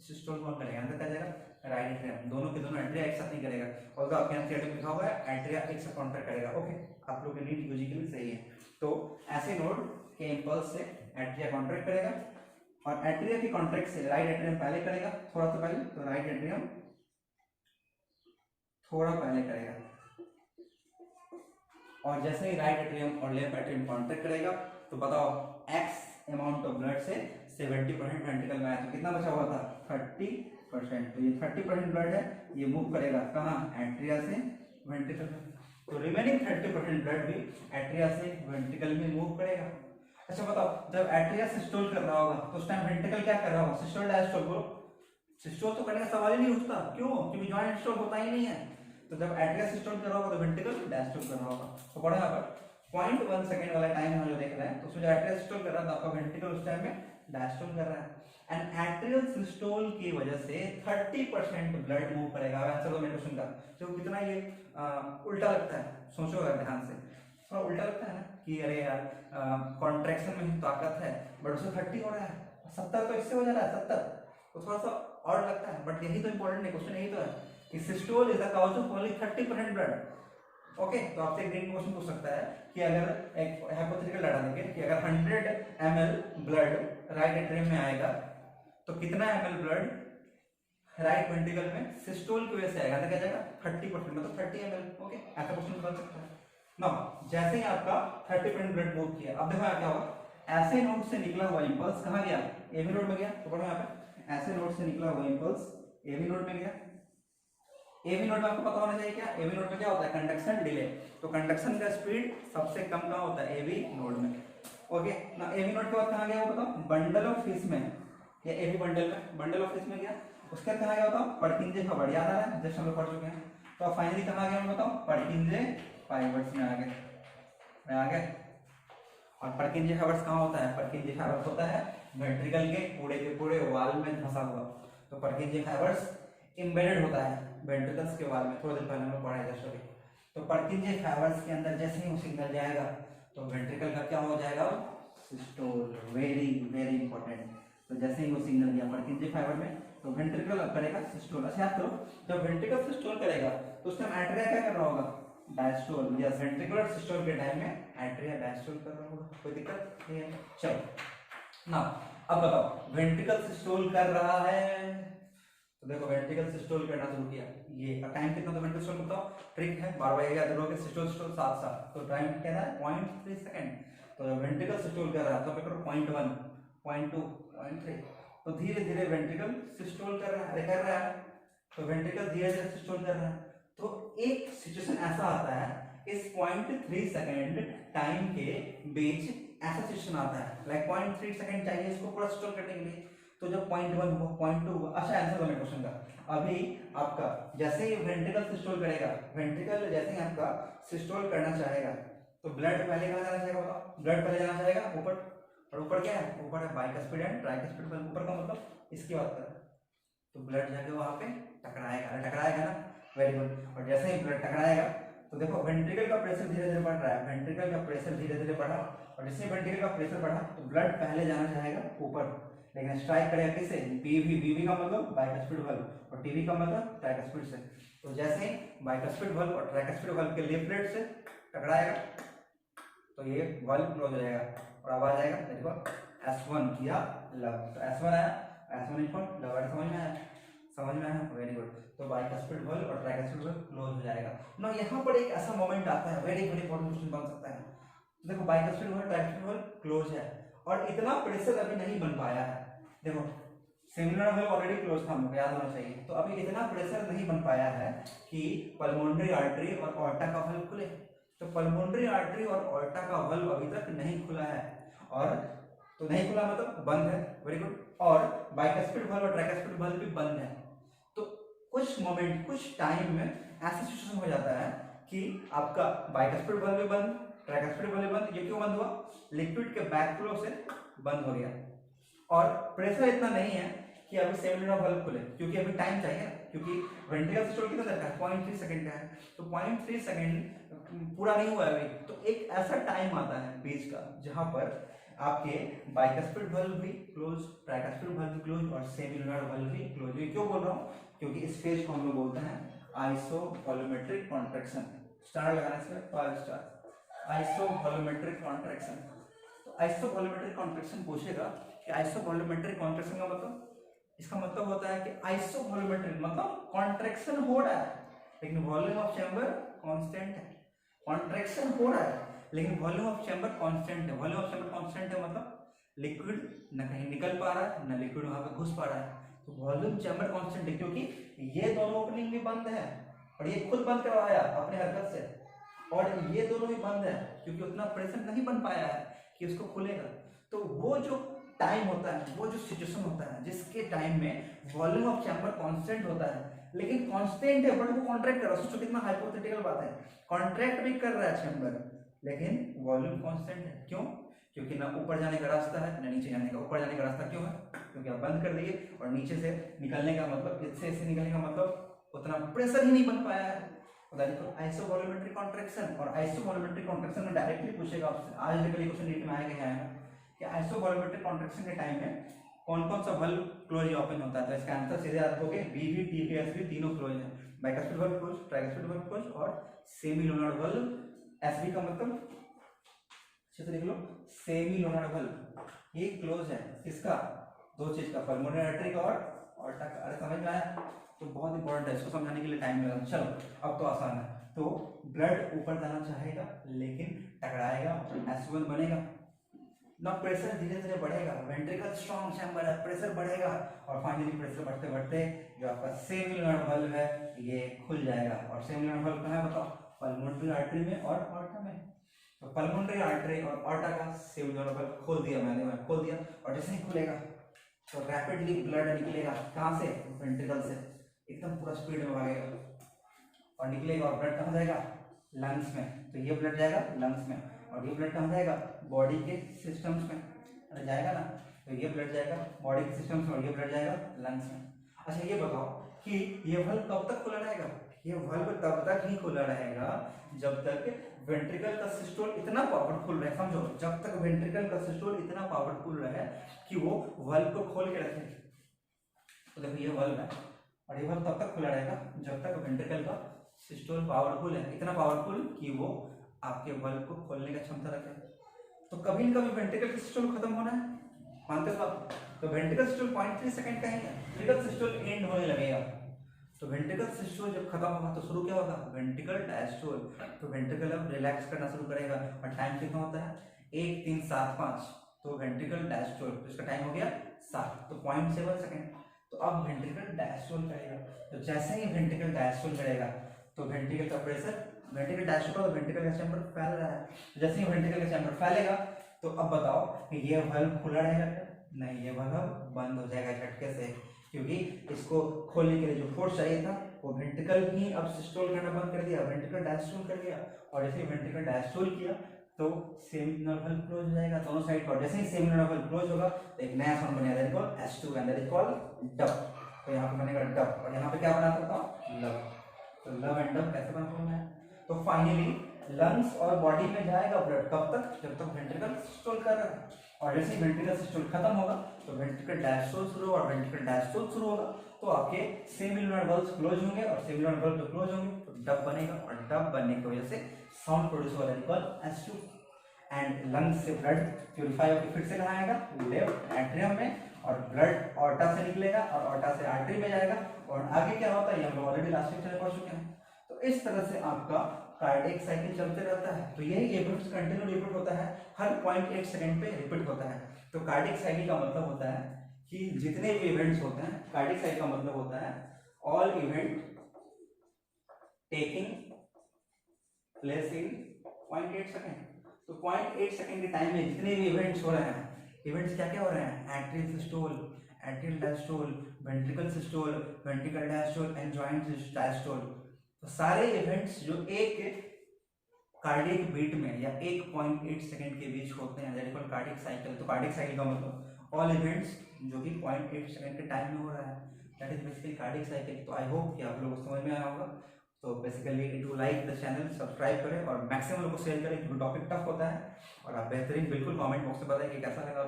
सिस्टोल कौन करेगा, आंसर क्या जाएगा, राइट एट्रियम। दोनों के दोनों एट्रिया एक साथ नहीं करेगा, और तो आपके एनसीईआरटी में लिखा हुआ है एट्रिया एक साथ कॉन्ट्रैक्ट करेगा। ओके, आप लोग के नीट यूजी के लिए सही है। तो ऐसे नोड के इंपल्स से एट्रिया कॉन्ट्रैक्ट करेगा, और एट्रिया के कॉन्ट्रैक्ट से राइट एट्रियम पहले करेगा थोड़ा सा पहले, तो राइट एट्रियम थोड़ा पहले करेगा, और जैसे ही राइट एट्रियम और लेफ्ट एट्रियम कॉन्ट्रैक्ट करेगा तो बताओ एक्स अमाउंट ऑफ ब्लड से 70% वेंट्रिकल में आया, तो कितना बचा हुआ था 30%। तो ये 30% ब्लड है, ये मूव करेगा कहाँ, एट्रिया से वेंट्रिकल में, तो रिमेनिंग 30% ब्लड भी एट्रिया से वेंट्रिकल में मूव करेगा। अच्छा बताओ जब एट्रिया सिस्टोल कर रहा होगा तो उस टाइम वेंट्रिकल क्या कर रहा होगा, सिस्टोल डायस्टोल, बोलो सिस्टोल तो करने का सवाल ही नहीं उठता, क्यों, क्योंकि जॉइंट सिस्टोल होता ही नहीं है। तो जब एट्रिया सिस्टोल कर रहा होगा तो वेंट्रिकल डायस्टोल कर रहा होगा। तो पढ़ो यहाँ पर 0.1 सेकंड वाला टाइम हम जो देख रहे हैं, तो उसमें जो एट्रियल सिस्टोल कर रहा था आपका वेंट्रिकल उस टाइम में डायस्टोल कर रहा है, एंड एट्रियल सिस्टोल की वजह से 30% ब्लड मूव करेगा। आंसर दो मेरे क्वेश्चन का, जो कितना ये उल्टा लगता है, सोचो अगर ध्यान से, थोड़ा उल्टा लगता है ना कि अरे यार कॉन्ट्रैक्शन में ताकत है बट उसमें 30 हो रहा है, 70 तो इससे हो जा रहा है 70, तो थोड़ा सा और लगता है, बट यही तो इंपॉर्टेंट है, क्वेश्चन यही तो है कि systole is the cause of only 30% blood. Okay, तो आपसे एक क्वेश्चन पूछ सकता है कि अगर एक हाइपोथेटिकल डाटा देखें कि अगर 100 ml ब्लड राइट एट्रियम में आएगा तो कितना ml ब्लड राइट वेंट्रिकल में सिस्टोल की वजह से आएगा, तो क्या जाएगा 30%, मतलब 30 ml। ओके, ऐसा क्वेश्चन बन सकता है ना। जैसे ही आपका 30% ब्लड मूव किया, अब देखो क्या होगा, ऐसे नोड से निकला हुआ इंपल्स कहाँ गया, एवी नोड में गया। तो पढ़ो यहाँ पे, ऐसे नोड से निकला हुआ इंपल्स एवी नोड में गया। एवी नोड में आपको पता होना चाहिए क्या, एवी नोड में क्या होता है, कंडक्शन डिले। तो कंडक्शन का स्पीड सबसे कम कहाँ होता है, एवी नोड में। ओके ना, एवी नोड के बाद कहाँ गया वो बताओ, बंडल ऑफ फिश में, या एवी बंडल में, बंडल ऑफ फिश में गया। उसके बाद कहाँ गया बताओ, पर्किंजे फाइबर, याद आ रहा है जस्ट हम लोग पढ़ चुके हैं। तो फाइनली कहाँ गया बताओ, पर्किंजे फाइबर्स में आ गए। और पर्किंजे फाइबर्स कहाँ होता है, पर्किंजे फाइबर्स होता है वेंट्रिकल के पूरे वॉल में धंसा हुआ। तो पर्किंजे फाइबर्स एम्बेडेड होता है वेंट्रिकल्स के वॉल में, थोड़ा देर पहले हम लोग पढ़ा जस्ट अभी। तो पर्किंजे फाइबर्स के अंदर जैसे ही वो सिग्नल जाएगा तो वेंट्रिकल का क्या हो जाएगा, सिस्टोल। Very very important. तो जैसे ही वो सिग्नल गया पर्किंजे फाइबर में तो वेंट्रिकल करेगा सिस्टोल। अच्छा याद करो, जब वेंट्रिकल सिस्टोल करेगा तो उस टाइम एट्रिया क्या कर रहा होगा, डायस्टोल। या वेंट्रिकुलर सिस्टोल के टाइम में एट्रिया डायस्टोल कर रहा होगा, कोई दिक्कत नहीं है। चलो ना, अब बताओ वेंट्रिकल सिस्टोल कर रहा है तो देखो वेंट्रिकल सिस्टोल करना शुरू किया, ये टाइम कितना था वेंट्रिकल सिस्टोल बताओ, ट्रिक है बार बार याद रखोगे, सिस्टोल सिस्टोल साथ साथ, तो टाइम क्या है 0.3 सेकंड। तो वेंट्रिकल सिस्टोल कर रहा है तो करो 0.1 0.2 0.3, तो धीरे धीरे वेंट्रिकल सिस्टोल कर रहा है। तो वेंट्रिकल धीरे धीरे सिस्टोल कर रहा है। तो एक सिचुएशन ऐसा आता है इस 0.3 सेकंड टाइम के बीच, ऐसा सिचुएशन आता है लाइक 0.3 सेकंड चाहिए इसको पूरा सिस्टोल करने के लिए। तो जब 0.1 हुआ 0.2 हुआ, अच्छा आंसर दो मेरे क्वेश्चन का। अभी आपका जैसे ही वेंट्रिकल सिस्टोल करेगा, वेंट्रिकल जैसे ही आपका सिस्टोल करना चाहेगा तो ब्लड पहले कहाँ जाना चाहेगा बताओ, ब्लड पहले जाना चाहेगा ऊपर, और ऊपर क्या है, ऊपर है बाइकस्पिड एंड ट्राइकस्पिड। ऊपर का मतलब इसकी बात कर, तो ब्लड जाके वहां पे टकराएगा ना, वेरी गुड। और जैसे ही ब्लड टकराएगा तो देखो वेंट्रिकल का प्रेशर धीरे धीरे बढ़ रहा है, वेंट्रिकल का प्रेशर धीरे धीरे बढ़ा, और जैसे वेंट्रिकल का प्रेशर बढ़ा तो ब्लड पहले जाना चाहेगा ऊपर, लेकिन स्ट्राइक करेगा किससे, बीवी, बीवी का मतलब बाइकस्पिड वाल्व, और टीवी का मतलब ट्राइकस्पिड से। तो जैसे ही बाइकस्पिड वाल्व और ट्राइकस्पिड वाल्व के लेफ्ट प्लेट से टकराएगा तो ये वाल्व क्लोज हो जाएगा, और आवाज आएगा देखो S1 या लव। तो S1 आया, S1 इक्वल लव, समझ में आया, समझ में आया, वेरी गुड। तो बाइकस्पिड वाल्व और ट्राइकस्पिड वाल्व क्लोज हो जाएगा ना। यहाँ पर एक ऐसा मोमेंट आता है, वेरी वेरी इंपॉर्टेंट क्वेश्चन बन सकता है। तो देखो bicuspid valve tricuspid valve close है और इतना प्रेशर अभी नहीं बन पाया है। देखो सेमिनल वाल्व ऑलरेडी क्लोज था, हमको याद होना चाहिए। तो अभी इतना प्रेशर नहीं बन पाया है कि पल्मोनरी आर्टरी और ऑर्टा का वाल्व खुले। तो पल्मोनरी आर्टरी और ऑर्टा का वाल्व अभी तक नहीं खुला है, और तो नहीं खुला मतलब बंद है, वेरी गुड। और बाइकस्पिड वाल्व और ट्राइकस्पिड वाल्व भी बंद है। तो कुछ मोमेंट, कुछ टाइम में ऐसा सिचुएशन हो जाता है कि आपका बाइकस्पिड वाल्व भी बंद, ट्राइकस्पिड वाल्व भी बंद। ये क्यों बंद हुआ, लिक्विड के बैक फ्लो से बंद हो गया, और प्रेशर इतना नहीं है कि अभी सेमिनल वाल्व खुले, क्योंकि अभी टाइम चाहिए, क्योंकि वेंट्रिकल सिस्टम कितना देर का है, 0.3 सेकंड का है। तो 0.3 सेकंड पूरा नहीं हुआ है अभी। तो एक ऐसा टाइम आता है बीच का जहां पर आपके बाइकस्पिड वाल्व भी क्लोज, ट्राइकस्पिड वाल्व भी क्लोज, और सेमिनल वाल्व भी क्लोज। ये क्यों बोल रहा हूँ, क्योंकि इस फेज को हम लोग बोलते हैं आइसोवॉल्यूमेट्रिक कॉन्ट्रैक्शन। स्टार लगाना इसमें 5 स्टार, आइसोवॉल्यूमेट्रिक कॉन्ट्रैक्शन। तो आइसोवॉल्यूमेट्रिक कॉन्ट्रैक्शन पूछेगा कि आइसोवॉल्यूमेट्रिक कॉन्ट्रैक्शन का मतलब, इसका मतलब होता है कि आइसोवॉल्यूमेट्रिक मतलब कॉन्ट्रैक्शन हो रहा है लेकिन वॉल्यूम ऑफ चैम्बर कांस्टेंट है। कॉन्ट्रैक्शन हो रहा है लेकिन वॉल्यूम ऑफ चैम्बर कांस्टेंट है। वॉल्यूम ऑफ चैम्बर कांस्टेंट है मतलब लिक्विड न कहीं निकल पा रहा है, न लिक्विड वहां पे घुस पा रहा है। तो वॉल्यूम चैम्बर कांस्टेंट है, क्योंकि ये दोनों ओपनिंग भी बंद है और ये खुद बंद करवाया अपने हरकत से, और ये दोनों भी बंद है क्योंकि उतना प्रेशर नहीं बन पाया है कि उसको खुलेगा। तो वो जो टाइम होता है, वो जो सिचुएशन होता है जिसके टाइम में वॉल्यूम ऑफ चैम्बर कांस्टेंट होता है, लेकिन कांस्टेंट है बट वो कॉन्ट्रैक्ट कर रहा है। सोचो कितना हाइपोथेटिकल बात है, कॉन्ट्रैक्ट भी कर रहा है चैम्बर लेकिन वॉल्यूम कांस्टेंट है। क्यों, क्योंकि ना ऊपर जाने का रास्ता है ना नीचे जाने का। ऊपर जाने का रास्ता क्यों है, क्योंकि आप बंद कर दिए, और नीचे से निकलने का मतलब, इससे ऐसे निकलने का मतलब उतना प्रेशर ही नहीं बन पाया है। आइसोवॉल्यूमेट्रिक कॉन्ट्रैक्शन, और आइसोवॉल्यूमेट्रिक कॉन्ट्रैक्शन में डायरेक्टली पूछेगा आपसे, आज के लिए क्वेश्चन नीट में आएगा कि आइसोवॉल्यूमेट्रिक कॉन्ट्रैक्शन के टाइम में कौन कौन सा वाल्व क्लोज या ओपन होता है। तो इसका आंसर सीधे याद रखोगे, बीवी, टीवी, एसवी तीनों क्लोज है। Bicuspid valve close, tricuspid valve close, और सेमीलुनार वाल्व। एसवी का मतलब अच्छे से लिख लो, सेमीलुनार वाल्व ये क्लोज है। किसका, दो चीज का, पल्मोनरी आर्टरी का और ऑर्टा का। अरे समझ में आया, तो बहुत इंपॉर्टेंट है, इसको समझाने के लिए टाइम लगेगा। चलो अब तो आसान है। तो ब्लड ऊपर जाना चाहेगा लेकिन टकराएगा, S1 बनेगा ना, प्रेशर धीरे धीरे बढ़ेगा, वेंट्रिकल स्ट्रॉन्ग चैम्बर है, प्रेशर बढ़ेगा, और फाइनली प्रेशर बढ़ते बढ़ते जो आपका सेमिलुनार वाल्व है ये खुल जाएगा। और सेमिलुनार वाल्व कहाँ है बताओ, पल्मोनरी आर्टरी में और ऑर्टा में। तो पल्मोनरी आर्टरी और ऑर्टा का सेमिलुनार वाल्व खोल दिया मैंने, खोल दिया, और जैसे ही खुलेगा तो रैपिडली ब्लड निकलेगा। कहाँ से, वेंट्रिकल से, एकदम पूरा स्पीड में भागेगा और निकलेगा, और ब्लड कहाँ जाएगा, लंग्स में। तो ये ब्लड जाएगा लंग्स में, और ये ब्लड कहाँ जाएगा, बॉडी के सिस्टम्स में। अरे जाएगा ना, तो ये ब्लड जाएगा बॉडी के सिस्टम्स में, और ये ब्लड जाएगा लंग्स में। अच्छा ये बताओ कि ये वाल्व कब तक खुला रहेगा, ये वाल्व तब तक ही खुला रहेगा जब तक वेंट्रिकल का सिस्टोल इतना पावरफुल रहे। समझो, जब तक वेंट्रिकल का सिस्टोल इतना पावरफुल रहे कि वो वाल्व को खोल के रखे। तो देखो ये वाल्व है, और ये वाल्व तब तक खुला रहेगा जब तक वेंट्रिकल का सिस्टोल पावरफुल है, इतना पावरफुल कि वो आपके वाल्व को खोलने का क्षमता रखे। तो कभी न कभी वेंट्रिकल सिस्टोल खत्म होना है, मानते हो आप। तो वेंट्रिकल सिस्टोल 0.3 सेकंड का ही है, वेंट्रिकल सिस्टोल एंड होने लगेगा। तो वेंट्रिकल सिस्टोल जब खत्म होगा तो शुरू क्या होगा, वेंट्रिकल डायस्टोल। तो वेंट्रिकल अब रिलैक्स करना शुरू करेगा, और टाइम कितना होता है, 1 3 7 5। तो वेंट्रिकल डायस्टोल, तो इसका टाइम हो गया 7, तो 0.7 सेकंड। तो अब वेंट्रिकल डायस्टोल करेगा। तो जैसे ही वेंट्रिकल डायस्टोल करेगा तो वेंट्रिकल का प्रेशर, वेंट्रिकल डायस्टोल और वेंट्रिकल का चैम्बर फैल रहा है। जैसे ही वेंट्रिकल का चैम्बर फैलेगा तो अब बताओ कि ये वाल्व खुला रहेगा क्या, नहीं, ये वाल्व बंद हो जाएगा झटके से, क्योंकि इसको खोलने के लिए जो फोर्स चाहिए था वो वेंट्रिकल ही अब सिस्टोल करना बंद कर दिया, वेंट्रिकल डायस्टोल कर दिया। और जैसे ही वेंट्रिकल डायस्टोल किया तो सेमिनल वाल्व क्लोज हो जाएगा दोनों साइड पर। जैसे ही सेमिनल वाल्व क्लोज होगा तो एक नया साउंड बनेगा, that is called S2 and that is called dub. तो यहाँ पे बनेगा डब, और यहाँ पे क्या बना सकता हूँ, लव। तो लव एंड डब कैसे बना सकता है, तो तो फाइनली लंग्स और बॉडी में जाएगा ब्लड कब तक, जब तक वेंट्रिकल सिस्टोल कर रहा है, और जैसे ही वेंट्रिकल सिस्टोल खत्म होगा तो वेंट्रिकल डायस्टोल शुरू होगा, और वेंट्रिकल डायस्टोल शुरू होगा तो आपके सेमिलुनर वल्व्स क्लोज होंगे, और सेमिलुनर वल्व जो क्लोज होंगे तो डब बनेगा, और डब बनने की वजह से साउंड प्रोड्यूस होगा कॉल्ड S2। एंड लंग्स से ब्लड प्यूरिफाई होकर फिर से कहाँ आएगा, लेफ्ट एट्रियम में, और ब्लड ऑर्टा से निकलेगा और ऑर्टा से आर्टरी में जाएगा, और आगे क्या होता है ये हम लोग ऑलरेडी लास्ट लेक्चर में पढ़ चुके हैं। तो इस तरह से आपका कार्डियक साइकिल चलते रहता है। तो यही इवेंट्स कंटिन्यू रिपीट होता है, हर 0.8 सेकंड पे रिपीट होता है। तो कार्डियक साइकिल का मतलब होता है कि जितने भी इवेंट्स होते हैं, कार्डियक साइकिल का मतलब होता है all event taking place in 0.8 second. तो 0.8 सेकंड के टाइम में जितने भी इवेंट्स हो रहे हैं, इवेंट्स क्या क्या हो रहे हैं, atrial systole, atrial diastole, ventricle systole, ventricle diastole and joint diastole. तो सारे इवेंट्स जो एक कार्डियक बीट में या 1.8 सेकंड के बीच होते हैं, that is called cardiac cycle. तो कार्डियक साइकिल का मतलब ऑल इवेंट्स जो कि 0.8 सेकंड के टाइम में हो रहा है, that is basically cardiac cycle. तो आई होप कि आप लोगों को समझ में आया होगा। तो basically do like the channel, subscribe करें और मैक्सिमम लोगों को शेयर करें, क्योंकि टॉपिक टफ होता है। और आप बेहतरीन बिल्कुल कमेंट बॉक्स में बताएं कि कैसा लगा।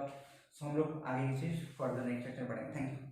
सो हम लोग आगे की चीज़ फर्दर नेक्स्ट सेक्शन में पढ़ेंगे। Thank you.